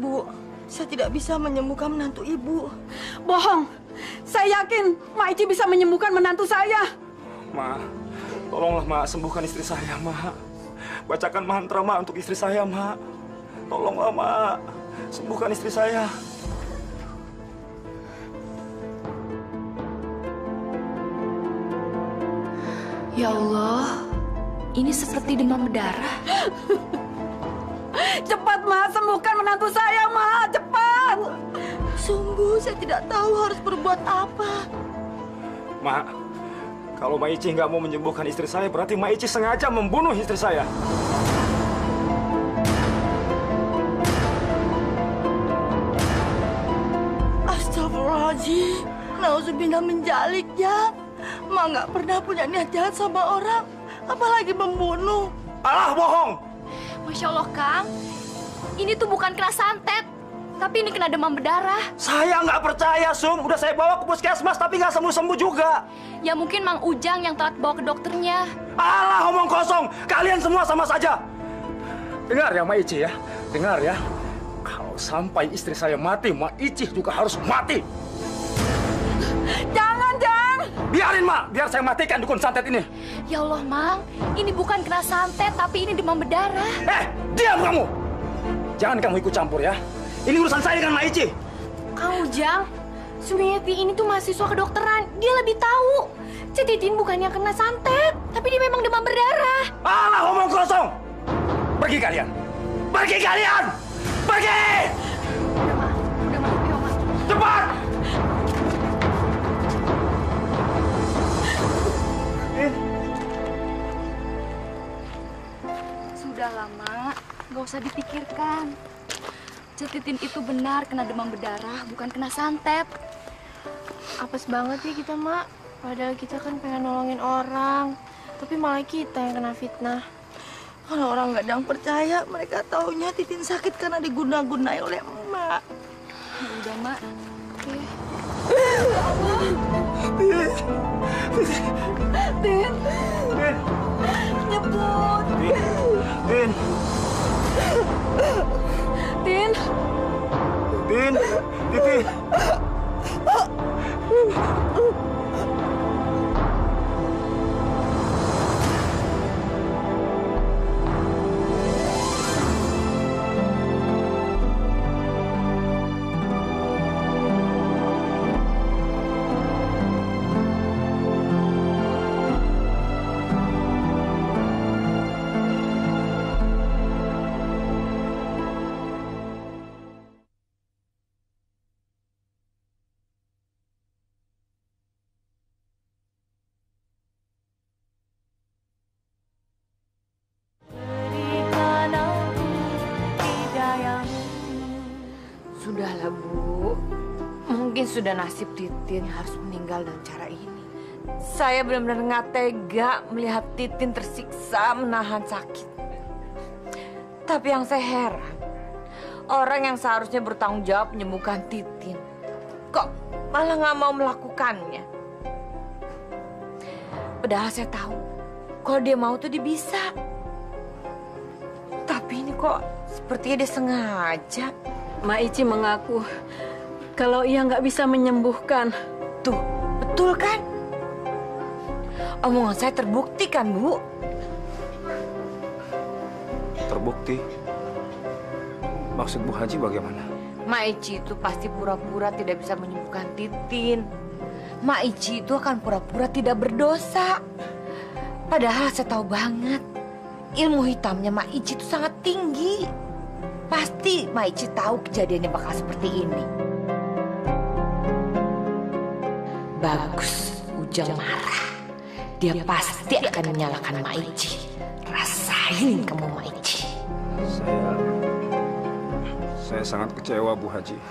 Bu, saya tidak bisa menyembuhkan menantu Ibu. Bohong. Saya yakin Mak Ici bisa menyembuhkan menantu saya. Ma, tolonglah, Ma, sembuhkan istri saya, Ma. Bacakan mantra, Ma, untuk istri saya, Ma. Tolonglah, Ma, sembuhkan istri saya. Ya Allah, ini seperti demam berdarah. Cepat, Ma, sembuhkan menantu saya, Ma. Cepat. Sungguh, saya tidak tahu harus berbuat apa. Ma, kalau Mak Ici nggak mau menyembuhkan istri saya, berarti Mak Ici sengaja membunuh istri saya. Astagfirullahaladzim. Nauzubillah menjalik, ya. Mak nggak pernah punya niat jahat sama orang, apalagi membunuh. Alah, bohong. Masya Allah, Kang. Ini tuh bukan kena santet, tapi ini kena demam berdarah. Saya nggak percaya, Sum. Udah saya bawa ke puskesmas, tapi nggak sembuh-sembuh juga. Ya mungkin Mang Ujang yang telat bawa ke dokternya. Alah, omong kosong. Kalian semua sama saja. Dengar ya, Mak Ici ya. Dengar ya. Kalau sampai istri saya mati, Mak Ici juga harus mati. Jangan, Jang. Biarin, Mak. Biar saya matikan dukun santet ini. Ya Allah, Mang. Ini bukan kena santet, tapi ini demam berdarah. Diam kamu. Jangan kamu ikut campur ya. Ini urusan saya dengan Mak Ici. Kang Ujang, Sumiati ini tuh mahasiswa kedokteran. Dia lebih tahu. Cetitin bukannya kena santet. Tapi dia memang demam berdarah. Alah, ngomong kosong. Pergi kalian. Pergi kalian. Pergi. Udah, Ma. Ayo, Ma. Cepat. Sudahlah, Mak. Gak usah dipikirkan. Cetitin itu benar kena demam berdarah, bukan kena santet. Apes banget ya kita, Mak. Padahal kita kan pengen nolongin orang. Tapi malah kita yang kena fitnah. Kalau orang nggak ada yang percaya, mereka taunya Titin sakit karena diguna-gunai oleh emak. Udah, Mak. Oke. Tin. Nyebut. Tin. Tin. Tin. Titin. Sudahlah, Bu. Mungkin sudah nasib Titin harus meninggal dengan cara ini. Saya benar-benar nggak tega melihat Titin tersiksa menahan sakit. Tapi yang saya heran, orang yang seharusnya bertanggung jawab menyembuhkan Titin, kok malah nggak mau melakukannya. Padahal saya tahu, kalau dia mau tuh dia bisa. Tapi ini kok sepertinya dia sengaja. Ma Ici mengaku kalau ia nggak bisa menyembuhkan. Tuh, betul kan? Omongan saya terbukti kan, Bu? Terbukti? Maksud Bu Haji bagaimana? Maici itu pasti pura-pura tidak bisa menyembuhkan Titin. Maici itu akan pura-pura tidak berdosa. Padahal saya tahu banget, ilmu hitamnya Maici itu sangat tinggi. Pasti Maici tahu kejadiannya bakal seperti ini. Bagus, Ujang marah. Dia pasti akan menyalahkan Maici. Rasain kamu, Maici. Saya sangat kecewa, Bu Haji.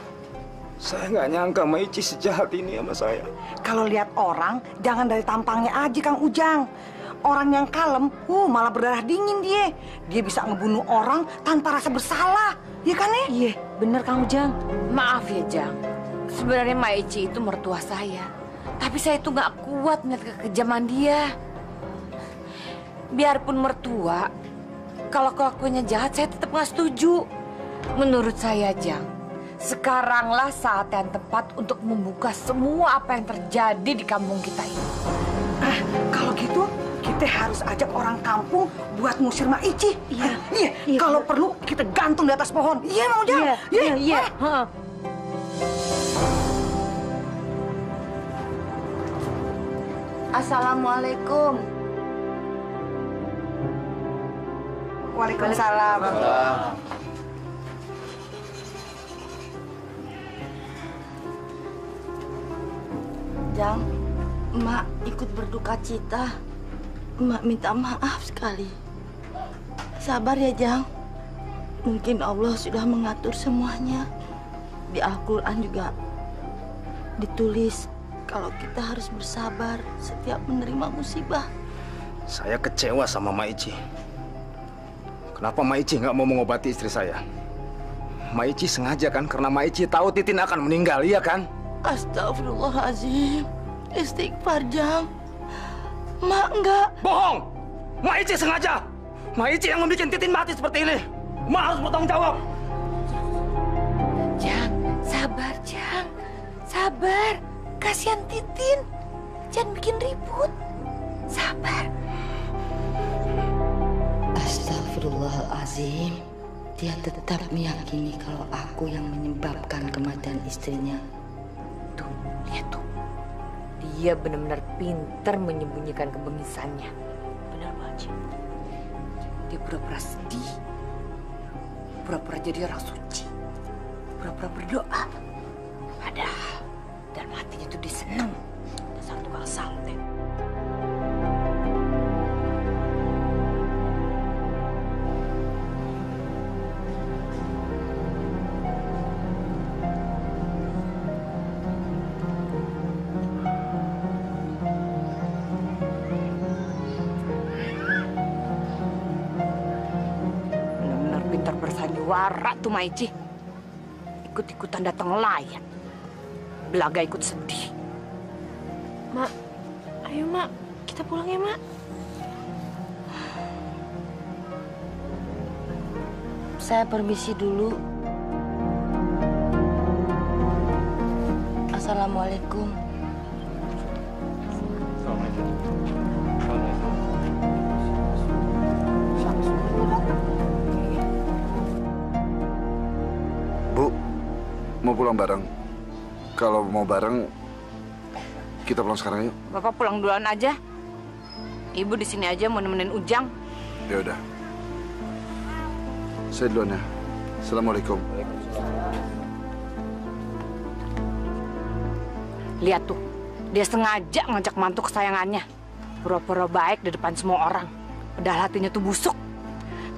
Saya nggak nyangka Maici sejahat ini sama saya. Kalau lihat orang, jangan dari tampangnya aja, Kang Ujang. Orang yang kalem, malah berdarah dingin dia. Dia bisa ngebunuh orang tanpa rasa bersalah. Iya kan, ya? Iya, bener Kang Ujang. Maaf ya, Jang. Sebenarnya Maici itu mertua saya. Tapi saya itu nggak kuat melihat kekejaman dia. Biarpun mertua, kalau kelakuannya jahat, saya tetap nggak setuju. Menurut saya, Jang, sekaranglah saat yang tepat untuk membuka semua apa yang terjadi di kampung kita ini. Kalau gitu, kita harus ajak orang kampung buat ngusir Maici. Iya. Kalau perlu kita gantung di atas pohon. Iya, mau Ujang? Iya. Assalamualaikum. Waalaikumsalam. Jang, Emak ikut berduka cita. Emak minta maaf sekali. Sabar ya, Jang. Mungkin Allah sudah mengatur semuanya. Di Al-Quran juga ditulis kalau kita harus bersabar setiap menerima musibah. Saya kecewa sama Maici. Kenapa Maici nggak mau mengobati istri saya? Maici sengaja kan? Karena Maici tahu Titin akan meninggal, iya kan? Astagfirullahaladzim. Istighfar, Jang. Mak enggak. Bohong! Maici sengaja! Maici yang membuat Titin mati seperti ini. Mak harus bertanggung jawab. Jang, sabar, Jang. Sabar. Kasihan Titin. Jangan bikin ribut. Sabar. Astagfirullahaladzim. Dia tetap meyakini kalau aku yang menyebabkan kematian istrinya. Tuh, lihat tuh. Dia benar-benar pintar menyembunyikan kebengisannya. aja. Dia pura-pura sedih, pura-pura jadi orang suci, pura-pura berdoa. Padahal dalam hatinya tuh dia seneng. Dasar tukang santet. Bersandiwara tuh Maici. Ikut-ikutan datang nelayan. Belaga ikut sedih. Mak, ayo Mak, kita pulang ya Mak. Saya permisi dulu. Assalamualaikum. Bu, mau pulang bareng? Kalau mau bareng, kita pulang sekarang yuk. Bapak pulang duluan aja. Ibu di sini aja mau nemenin Ujang. Ya udah. Saya duluan ya. Assalamualaikum. Lihat tuh, dia sengaja ngajak mantu kesayangannya. Pura-pura baik di depan semua orang. Padahal hatinya tuh busuk.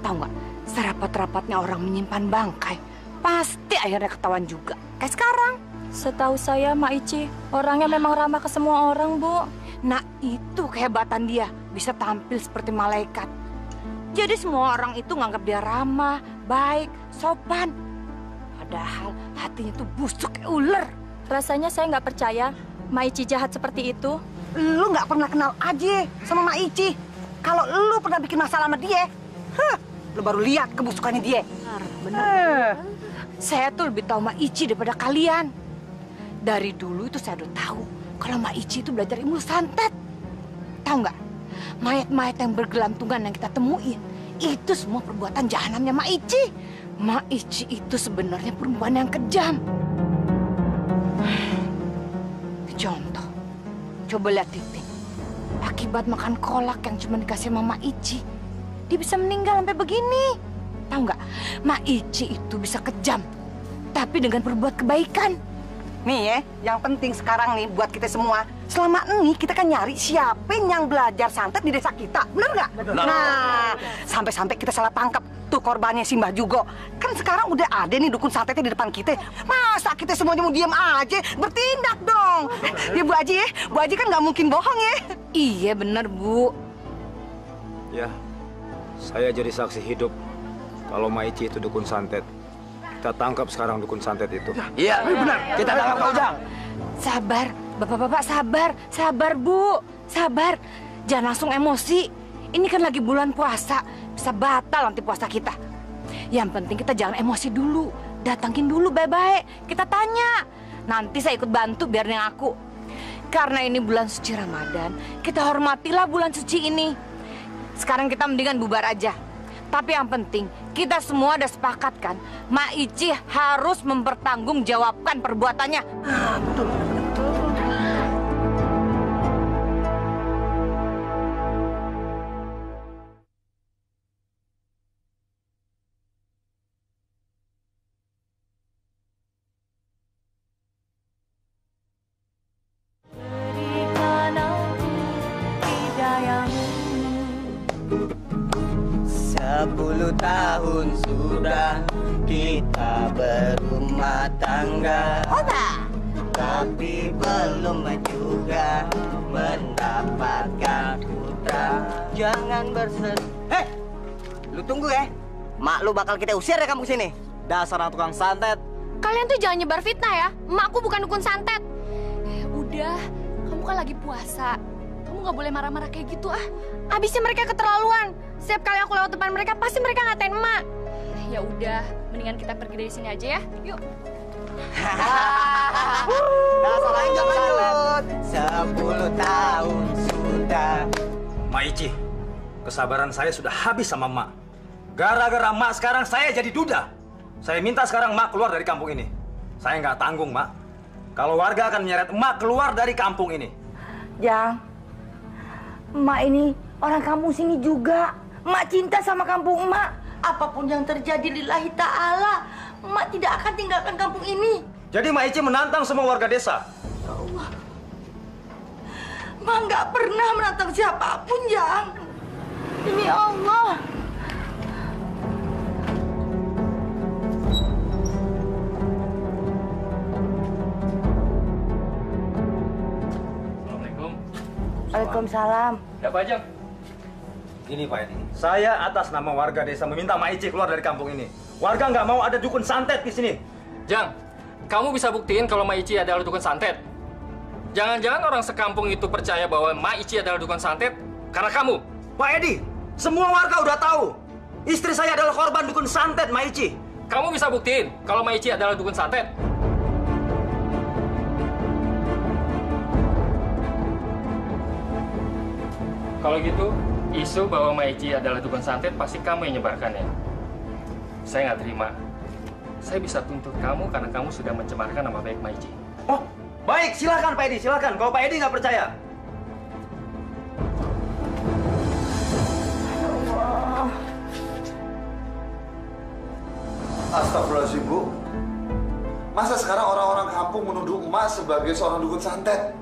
Tahu nggak, serapat-rapatnya orang menyimpan bangkai, pasti akhirnya ketahuan juga. Kayak sekarang. Setahu saya, Mak Ici, orangnya memang ramah ke semua orang, Bu. Nah, itu kehebatan dia. Bisa tampil seperti malaikat. Jadi semua orang itu nganggap dia ramah, baik, sopan. Padahal hatinya tuh busuk kayak ular. Rasanya saya nggak percaya Mak Ici jahat seperti itu. Lu nggak pernah kenal aja sama Mak Ici. Kalau lu pernah bikin masalah sama dia, lu baru lihat kebusukannya dia. Benar. Saya tuh lebih tahu Mak Ici daripada kalian. Dari dulu itu saya udah tahu kalau Mak Ici itu belajar ilmu santet. Tahu nggak? Mayat-mayat yang bergelantungan yang kita temuin itu semua perbuatan jahanamnya Mak Ici. Mak Ici itu sebenarnya perempuan yang kejam. Contoh, coba lihat Titik. Akibat makan kolak yang cuma dikasih sama Mak Ici, dia bisa meninggal sampai begini. Tahu nggak? Mak Ici itu bisa kejam, tapi dengan berbuat kebaikan. Nih ya, yang penting sekarang nih buat kita semua, selama ini kita kan nyari siapa yang belajar santet di desa kita, bener nggak? Nah, sampai-sampai kita salah tangkap tuh korbannya Simbah Jugo. Kan sekarang udah ada nih dukun santetnya di depan kita. Masa kita semuanya mau diam aja? Bertindak dong. Ya Bu Haji ya, Bu Haji kan nggak mungkin bohong ya. Iya bener Bu. Ya, saya jadi saksi hidup kalau Mak Ici itu dukun santet. Kita tangkap sekarang dukun santet itu. Iya, benar. Kita tangkap Kang Ujang. Sabar, bapak-bapak sabar. Sabar, Bu. Sabar. Jangan langsung emosi. Ini kan lagi bulan puasa. Bisa batal nanti puasa kita. Yang penting kita jangan emosi dulu. Datangin dulu baik-baik. Kita tanya. Nanti saya ikut bantu biar yang aku. Karena ini bulan suci Ramadan, kita hormatilah bulan suci ini. Sekarang kita mendingan bubar aja. Tapi yang penting, kita semua udah sepakat kan, Mak Ici harus mempertanggungjawabkan perbuatannya. Betul. Tahun sudah kita berumah tangga, tapi belum juga mendapatkan putra. Jangan bersedih. Hei, lu tunggu ya. Mak lu bakal kita usir ya kamu sini. Dasar anak tukang santet. Kalian tuh jangan nyebar fitnah ya. Emakku bukan dukun santet. Udah, kamu kan lagi puasa. Kamu nggak boleh marah-marah kayak gitu ah. Abisnya mereka keterlaluan. Setiap kali aku lewat depan mereka, pasti mereka ngatain emak. Ya udah, mendingan kita pergi dari sini aja ya. Yuk. Dasar lanjut. 10 tahun sudah. Mak Ici, kesabaran saya sudah habis sama Mak. Gara-gara Mak sekarang saya jadi duda. Saya minta sekarang Mak keluar dari kampung ini. Saya nggak tanggung, Mak. Kalau warga akan menyeret Mak keluar dari kampung ini. Jang, Mak ini Orang kampung sini juga. Mak cinta sama kampung emak. Apapun yang terjadi lillahi ta'ala, emak tidak akan tinggalkan kampung ini. Jadi Mak Ici menantang semua warga desa? Ya Allah. Mak nggak pernah menantang siapapun, Jang. Demi Allah. Assalamualaikum. Waalaikumsalam. Ya Pak Jang. Ini Pak Edi, saya atas nama warga desa meminta Mak Ici keluar dari kampung ini. Warga nggak mau ada dukun santet di sini. Jang, kamu bisa buktiin kalau Mak Ici adalah dukun santet. Jangan-jangan orang sekampung itu percaya bahwa Mak Ici adalah dukun santet karena kamu. Pak Edi, semua warga udah tahu. Istri saya adalah korban dukun santet Mak Ici. Kamu bisa buktiin kalau Mak Ici adalah dukun santet. Kalau gitu, isu bahwa Mak Ici adalah dukun santet pasti kamu yang nyebarkannya. Saya nggak terima. Saya bisa tuntut kamu karena kamu sudah mencemarkan nama baik Mak Ici. Oh, baik, silakan Pak Edi, silakan. Kalau Pak Edi nggak percaya. Astagfirullahaladzim, Bu. Masa sekarang orang-orang kampung menuduh emak sebagai seorang dukun santet?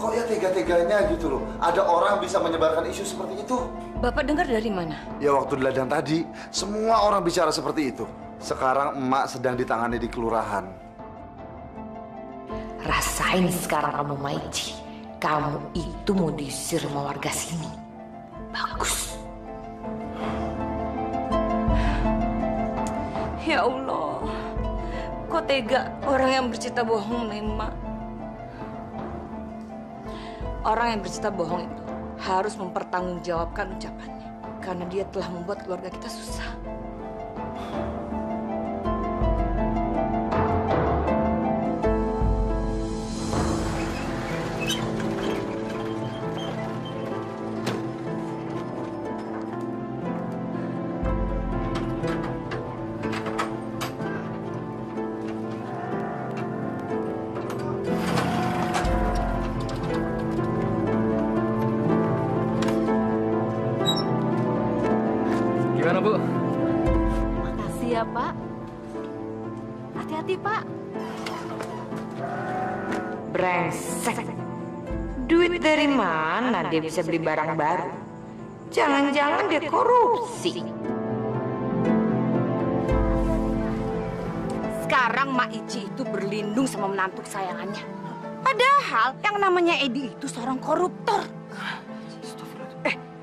Kok ya tega-teganya gitu loh. Ada orang bisa menyebarkan isu seperti itu. Bapak dengar dari mana? Ya waktu di ladang tadi, semua orang bicara seperti itu. Sekarang emak sedang ditangani di kelurahan. Rasain sekarang kamu, Mak Ici. Kamu itu mau diusir sama warga sini. Bagus. Ya Allah, kok tega orang yang bercerita bohong, Emak. Orang yang bercerita bohong itu harus mempertanggungjawabkan ucapannya. Karena dia telah membuat keluarga kita susah. Gimana, Bu? Makasih ya, Pak. Hati-hati, Pak. Brengsek. Duit dari mana dia bisa beli barang baru? Jangan-jangan dia korupsi. Sekarang Mak Ici itu berlindung sama menantu kesayangannya. Padahal yang namanya Edi itu seorang koruptor.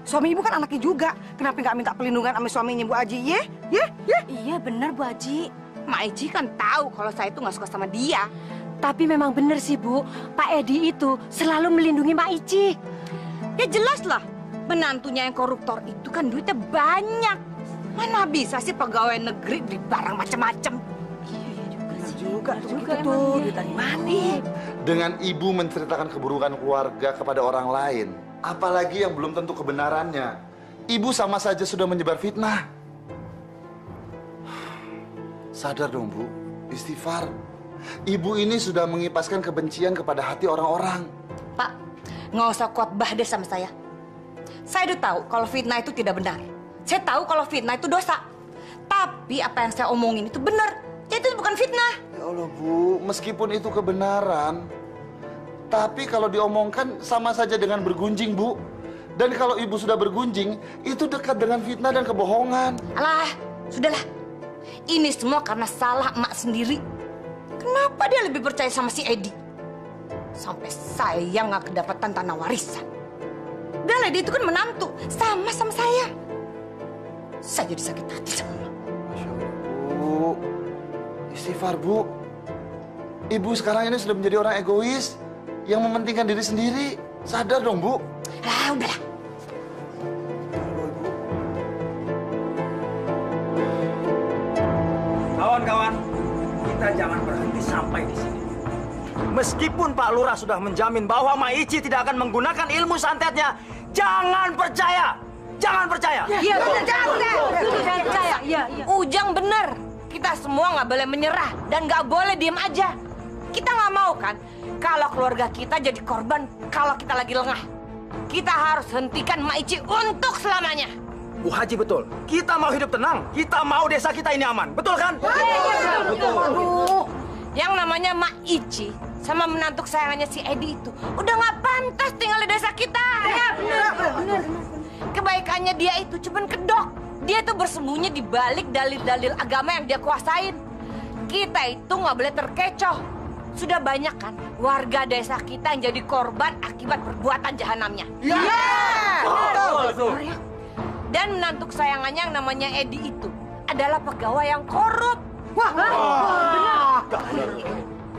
Suami ibu kan anaknya juga. Kenapa nggak minta perlindungan sama suaminya Bu Aji, ya? Iya benar Bu Aji. Mak Ici kan tahu kalau saya itu nggak suka sama dia. Tapi memang benar sih Bu, Pak Edi itu selalu melindungi Mak Ici. Ya jelas lah, menantunya yang koruptor itu kan duitnya banyak. Mana bisa sih pegawai negeri beli barang macam-macam? Juga tuh, duit dari mana? Dengan ibu menceritakan keburukan keluarga kepada orang lain, apalagi yang belum tentu kebenarannya, ibu sama saja sudah menyebar fitnah. Sadar dong, Bu. Istighfar. Ibu ini sudah mengipaskan kebencian kepada hati orang-orang. Pak, nggak usah khotbah deh sama saya. Saya udah tahu kalau fitnah itu tidak benar. Saya tahu kalau fitnah itu dosa. Tapi apa yang saya omongin itu benar. Jadi itu bukan fitnah. Ya Allah, Bu. Meskipun itu kebenaran, tapi kalau diomongkan sama saja dengan bergunjing, Bu. Dan kalau ibu sudah bergunjing, itu dekat dengan fitnah dan kebohongan. Alah, sudahlah. Ini semua karena salah emak sendiri. Kenapa dia lebih percaya sama si Edi? Sampai saya nggak kedapatan tanah warisan. Dan Edi itu kan menantu, sama saya. Saya jadi sakit hati sama emak. Bu, istighfar, Bu. Ibu sekarang ini sudah menjadi orang egois yang mementingkan diri sendiri. Sadar dong, Bu. Ah, udahlah. Kawan-kawan, kita jangan berhenti sampai di sini. Meskipun Pak Lurah sudah menjamin bahwa Mak Ici tidak akan menggunakan ilmu santetnya, jangan percaya. Jangan percaya. Iya, benar. Jangan percaya. Iya. Ujang benar. Kita semua nggak boleh menyerah dan nggak boleh diem aja. Kita nggak mau kan kalau keluarga kita jadi korban kalau kita lagi lengah. Kita harus hentikan Mak Ici untuk selamanya. Bu Haji betul. Kita mau hidup tenang. Kita mau desa kita ini aman. Betul kan? Betul. Aduh, yang namanya Mak Ici sama menantu kesayangannya si Edi itu udah nggak pantas tinggal di desa kita. Ya benar. Kebaikannya dia itu cuman kedok. Dia tuh bersembunyi di balik dalil-dalil agama yang dia kuasain. Kita itu nggak boleh terkecoh. Sudah banyak kan warga desa kita yang jadi korban akibat perbuatan jahanamnya. Iya. Betul. Dan menantu kesayangannya yang namanya Edi itu adalah pegawai yang korup. Wah, benar.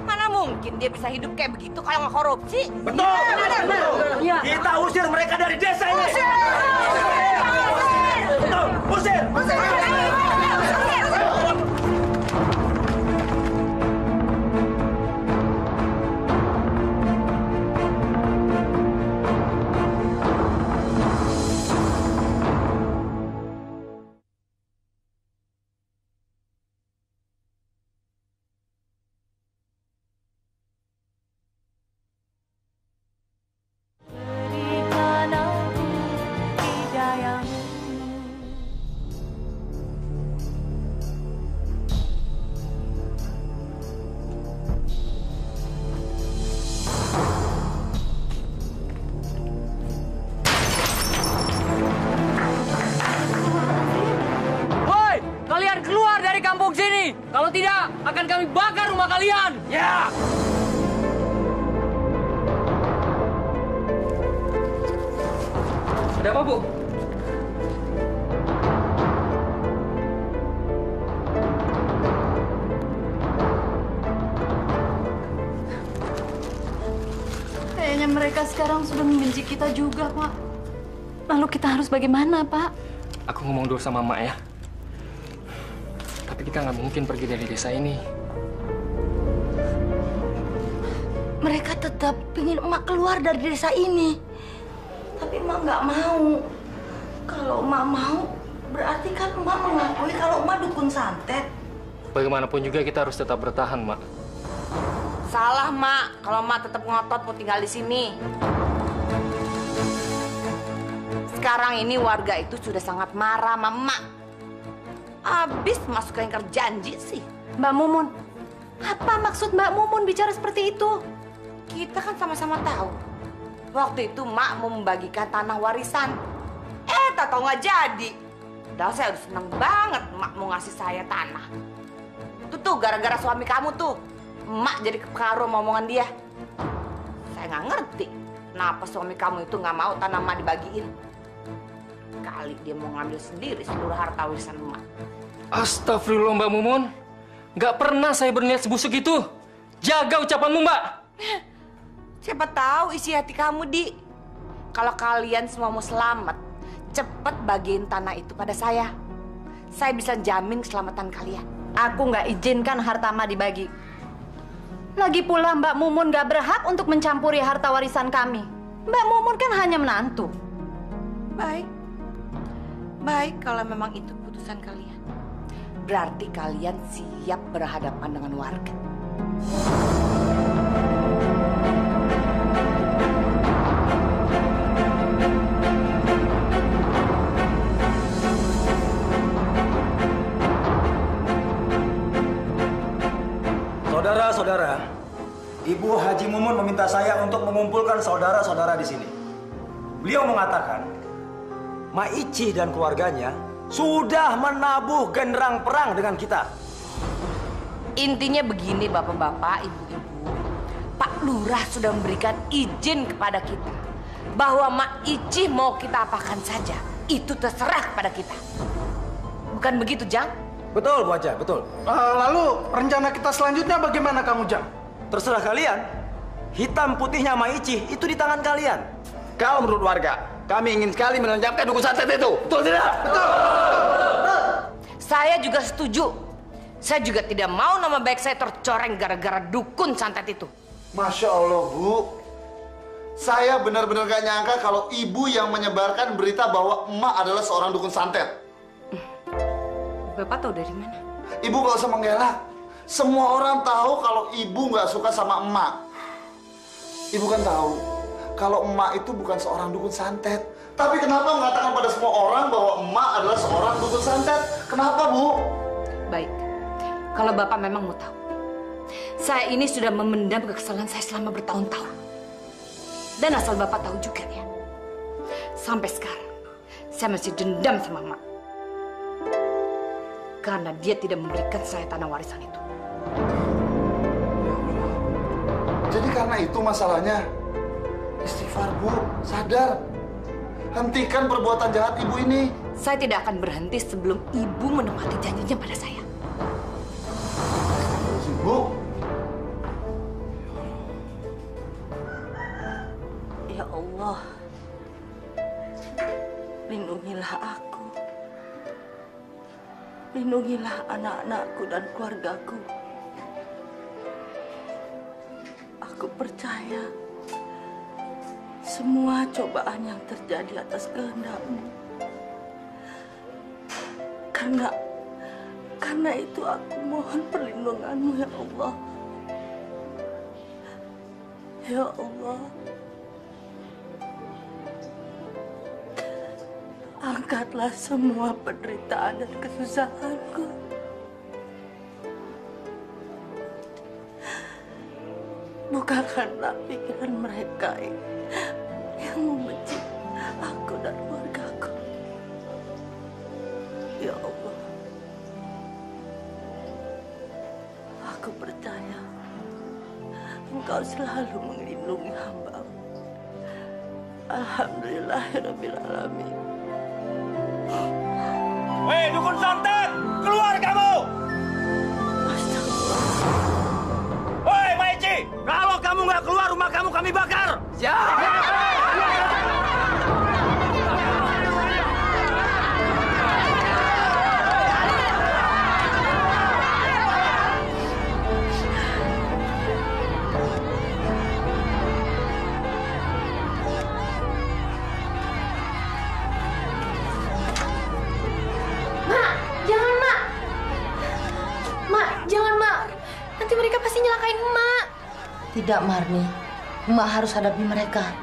Mana mungkin dia bisa hidup kayak begitu kalau nggak korupsi? Betul. Ya. Kita usir mereka dari desa ini. Usir. Kalau tidak, akan kami bakar rumah kalian. Ya. Ada apa, Bu? Kayaknya mereka sekarang sudah membenci kita juga, Pak. Lalu kita harus bagaimana, Pak? Aku ngomong dulu sama Mak ya. Tapi kita nggak mungkin pergi dari desa ini. Mereka tetap ingin emak keluar dari desa ini. Tapi emak nggak mau. Kalau emak mau, berarti kan emak mengakui kalau emak dukun santet. Bagaimanapun juga kita harus tetap bertahan, Mak. Salah, Mak. Kalau Mak tetap ngotot mau tinggal di sini. Sekarang ini warga itu sudah sangat marah sama Mak. Abis masuk ke yang janji sih. Mbak Mumun, apa maksud Mbak Mumun bicara seperti itu? Kita kan sama-sama tahu. Waktu itu Mak mau membagikan tanah warisan. Tak tahu nggak jadi. Padahal saya udah seneng banget Mak mau ngasih saya tanah. Itu tuh gara-gara suami kamu tuh. Mak jadi kepengaruh sama omongan dia. Saya nggak ngerti kenapa suami kamu itu nggak mau tanah Mak dibagiin. Kali dia mau ngambil sendiri seluruh harta warisan Mak. Astagfirullah, Mbak Mumun. Nggak pernah saya berniat sebusuk itu. Jaga ucapanmu, Mbak. Siapa tahu isi hati kamu, Di. Kalau kalian semua mau selamat, cepet bagiin tanah itu pada saya. Saya bisa jamin keselamatan kalian. Aku nggak izinkan harta Mak dibagi. Lagi pula Mbak Mumun nggak berhak untuk mencampuri harta warisan kami. Mbak Mumun kan hanya menantu. Baik. Baik kalau memang itu keputusan kalian. Berarti kalian siap berhadapan dengan warga. Saudara-saudara, Ibu Haji Mumun meminta saya untuk mengumpulkan saudara-saudara di sini. Beliau mengatakan, Mak Ici dan keluarganya sudah menabuh genderang perang dengan kita. Intinya begini, bapak-bapak, ibu-ibu. Pak Lurah sudah memberikan izin kepada kita bahwa Mak Ici mau kita apakan saja. Itu terserah kepada kita. Bukan begitu, Jang? Betul, Bu Haja, betul. Lalu rencana kita selanjutnya bagaimana, Kang Ujang? Terserah kalian. Hitam putihnya Mak Ici itu di tangan kalian. Kalau menurut warga, kami ingin sekali menancapkan dukun santet itu. Betul tidak? Betul. Saya juga setuju. Saya juga tidak mau nama baik saya tercoreng gara-gara dukun santet itu. Masya Allah, Bu. Saya benar-benar gak nyangka kalau ibu yang menyebarkan berita bahwa emak adalah seorang dukun santet. Bapak tahu dari mana? Ibu gak usah menggelak. Semua orang tahu kalau ibu gak suka sama emak. Ibu kan tahu, kalau emak itu bukan seorang dukun santet. Tapi kenapa mengatakan pada semua orang bahwa emak adalah seorang dukun santet? Kenapa, Bu? Baik, kalau Bapak memang mau tahu, saya ini sudah memendam kekesalan saya selama bertahun-tahun. Dan asal Bapak tahu juga ya, sampai sekarang saya masih dendam sama emak. Karena dia tidak memberikan saya tanah warisan itu. Jadi karena itu masalahnya. Istighfar, Bu. Sadar. Hentikan perbuatan jahat ibu ini. Saya tidak akan berhenti sebelum ibu menepati janjinya pada saya. Bu. Ya Allah, lindungilah aku. Lindungilah anak-anakku dan keluargaku. Aku percaya semua cobaan yang terjadi atas kehendak-Mu. Karena itu aku mohon perlindungan-Mu, ya Allah. Ya Allah, angkatlah semua penderitaan dan kesusahanku. Bukakanlah pikiran mereka yang membenci aku dan keluargaku. Ya Allah, aku percaya Engkau selalu melindungi hamba. Alhamdulillahirabbil alamin. Hei, dukun santet, keluar kamu! Hei, Maici, kalau kamu nggak keluar, rumah kamu kami bakar. Nanti mereka pasti nyelakain emak. Tidak, Marni. Emak harus hadapi mereka.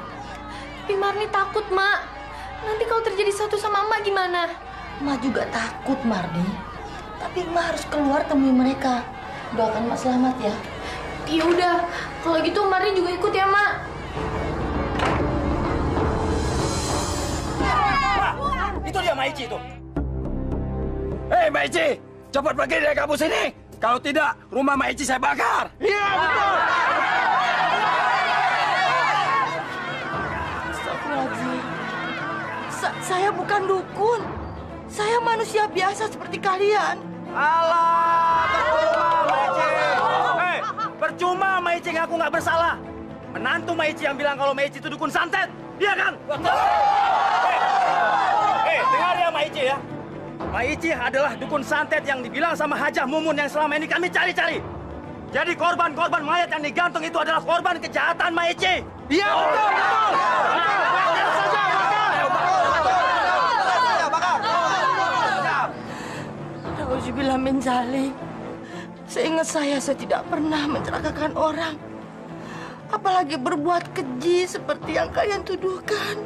Tapi Marni takut, Mak. Nanti kalau terjadi sesuatu sama emak gimana? Emak juga takut, Marni. Tapi emak harus keluar temui mereka. Doakan emak selamat ya. Ya udah, kalau gitu Marni juga ikut ya, Mak. Itu dia Maici itu. Hei Maici, cepat pergi dari kampus ini. Kalau tidak, rumah Maici saya bakar. Iya, betul. Astagfirullahaladzim. Saya bukan dukun. Saya manusia biasa seperti kalian. Alah, percuma Maici. Hei, percuma Maici ngaku nggak bersalah. Menantu Maici yang bilang kalau Maici itu dukun santet. Iya kan? Hei, dengar ya Maici ya. Maici adalah dukun santet yang dibilang sama Hajah Mumun yang selama ini kami cari-cari. Jadi korban-korban mayat yang digantung itu adalah korban kejahatan Maici. Iya, betul, betul. Bakar saja, bakar. Nauzubillah min zalik. Seingat saya tidak pernah mencelakakan orang. Apalagi berbuat keji seperti yang kalian tuduhkan.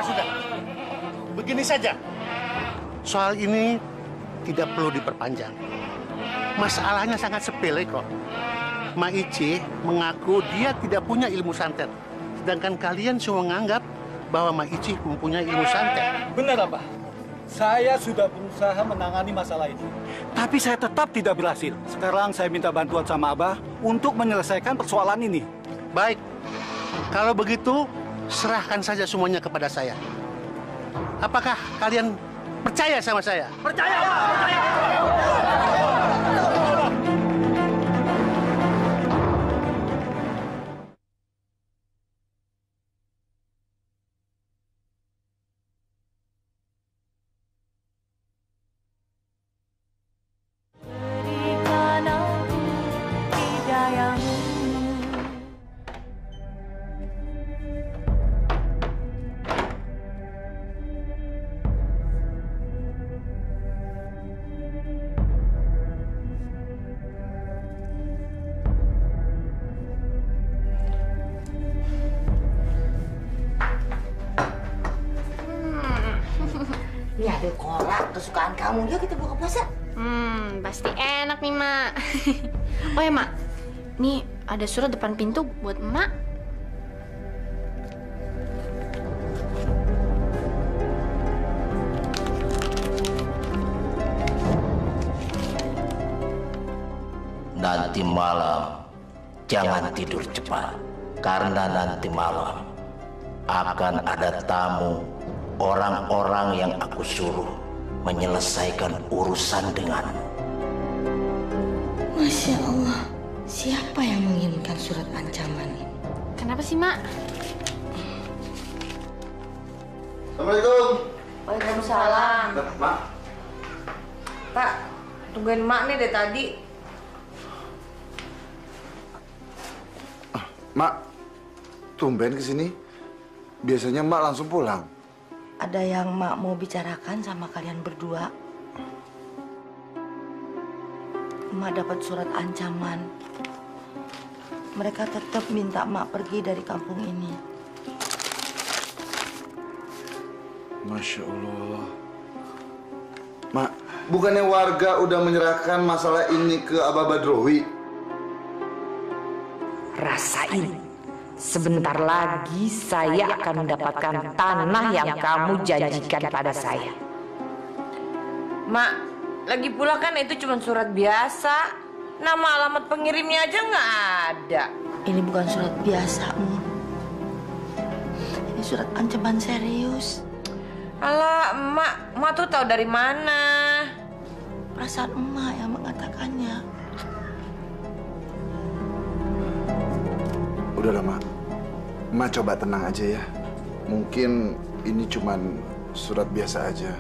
Sudah. Begini saja. Soal ini tidak perlu diperpanjang. Masalahnya sangat sepele kok. Maici mengaku dia tidak punya ilmu santet. Sedangkan kalian semua menganggap bahwa Maici mempunyai ilmu santet. Benar, Abah. Saya sudah berusaha menangani masalah ini. Tapi saya tetap tidak berhasil. Sekarang saya minta bantuan sama Abah untuk menyelesaikan persoalan ini. Baik. Kalau begitu, serahkan saja semuanya kepada saya. Apakah kalian percaya sama saya? Percaya, Pak. Percaya. Berikan aku hidayahmu. Ini ada kolak kesukaan kamu. Yuk kita buka puasa. Pasti enak nih, Mak. Oh ya, Mak. Nih ada surat depan pintu buat Emak. Nanti malam jangan tidur cepat, karena nanti malam akan ada tamu orang-orang yang aku suruh menyelesaikan urusan denganmu. Masya Allah, siapa yang mengirimkan surat ancaman ini? Kenapa sih, Mak? Assalamualaikum. Waalaikumsalam. Mak. Pak, tungguin Mak nih dari tadi. Mak, tumben kesini. Biasanya Mak langsung pulang. Ada yang Mak mau bicarakan sama kalian berdua. Mak dapat surat ancaman. Mereka tetap minta Mak pergi dari kampung ini. Masya Allah. Mak, bukannya warga udah menyerahkan masalah ini ke Abah Badrowi? Rasain. Sebentar lagi saya akan mendapatkan tanah yang kamu janjikan pada saya. Mak, lagi pula kan itu cuma surat biasa. Nama alamat pengirimnya aja nggak ada. Ini bukan surat biasa, Mun. Ini surat ancaman serius. Alah, emak tuh tahu dari mana? Perasaan emak yang mengatakannya. Udahlah, Mak. Mak coba tenang aja ya. Mungkin ini cuman surat biasa aja.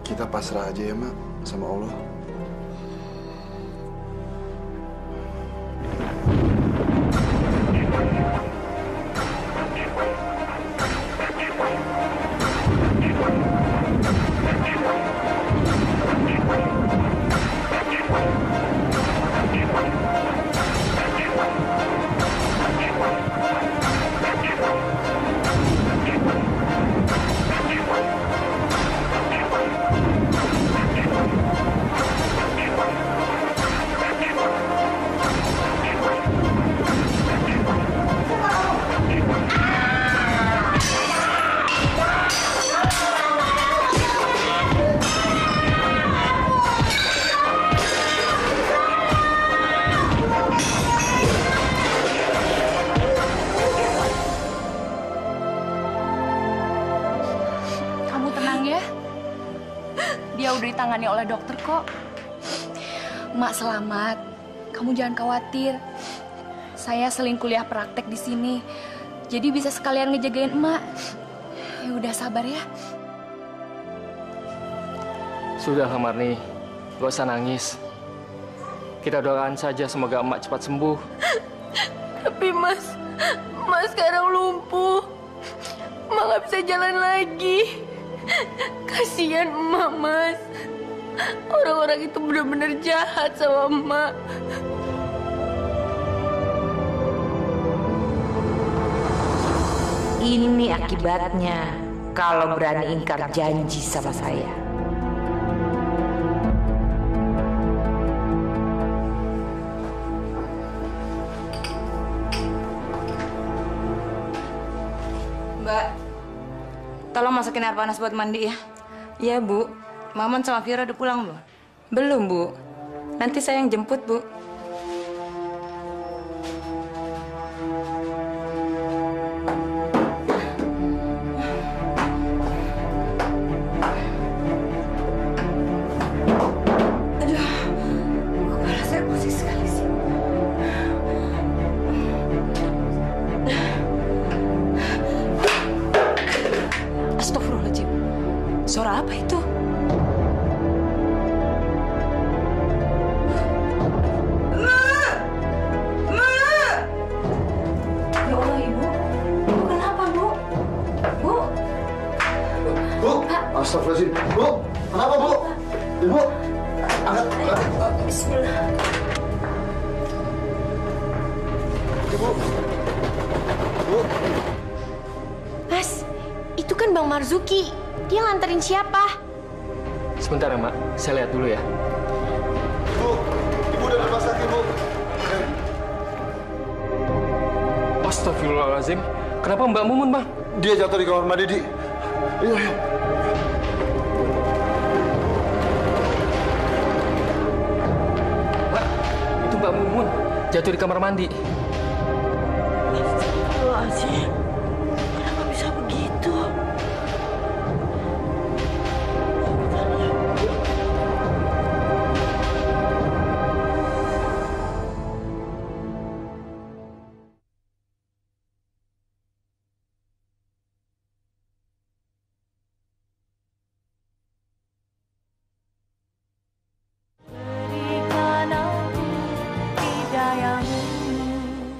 Kita pasrah aja ya, Mak, sama Allah. ditangani oleh dokter kok. Mak selamat. Kamu jangan khawatir. Saya seling kuliah praktek di sini. Jadi bisa sekalian ngejagain emak. Ya udah sabar ya. Sudah, Marni. Gak usah nangis. Kita doakan saja semoga emak cepat sembuh. Tapi Mas sekarang lumpuh. Emak gak bisa jalan lagi. Kasihan emak, Mas. Orang-orang itu benar-benar jahat sama emak. Ini akibatnya kalau berani ingkar janji sama saya. Mbak, tolong masukin air panas buat mandi ya. Iya, Bu. Maman sama Vira udah pulang belum? Belum, Bu. Nanti saya yang jemput, Bu. Astagfirullahaladzim. Suara apa itu? Ya Allah, Ibu. Ibu kenapa, Bu? Bu? Bu, astagfirullahaladzim. Bu, kenapa, Bu? Ibu, angkat. Bismillah. Ibu. Bu. Mas, itu kan Bang Marzuki. Dia nganterin siapa? Sebentar ya, Mak. Saya lihat dulu ya. Bu, ibu udah di rumah sakit, Bu. Astagfirullahaladzim. Kenapa Mbak Mumun, Bang? Dia jatuh di kamar mandi, Di. Iya, iya. Mbak, itu Mbak Mumun jatuh di kamar mandi. Astagfirullahaladzim. Kenapa bisa begitu?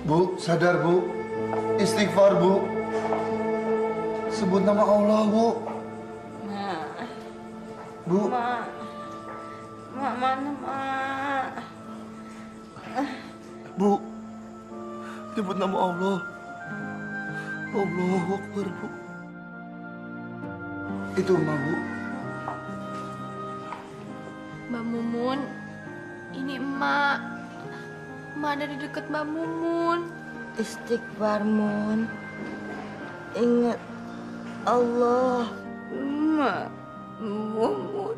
Bu, sadar, Bu. Istighfar, Bu. Sebut nama Allah, Bu. Bu. Mak mana, Mak? Bu. Sebut nama Allah. Allahu Akbar, Bu. Itu Emak, Bu. Mbak Mumun, ini emak. Emak ada di dekat Mbak Mumun. Istighfar, Mun. Ingat Allah. Mak, Mumun.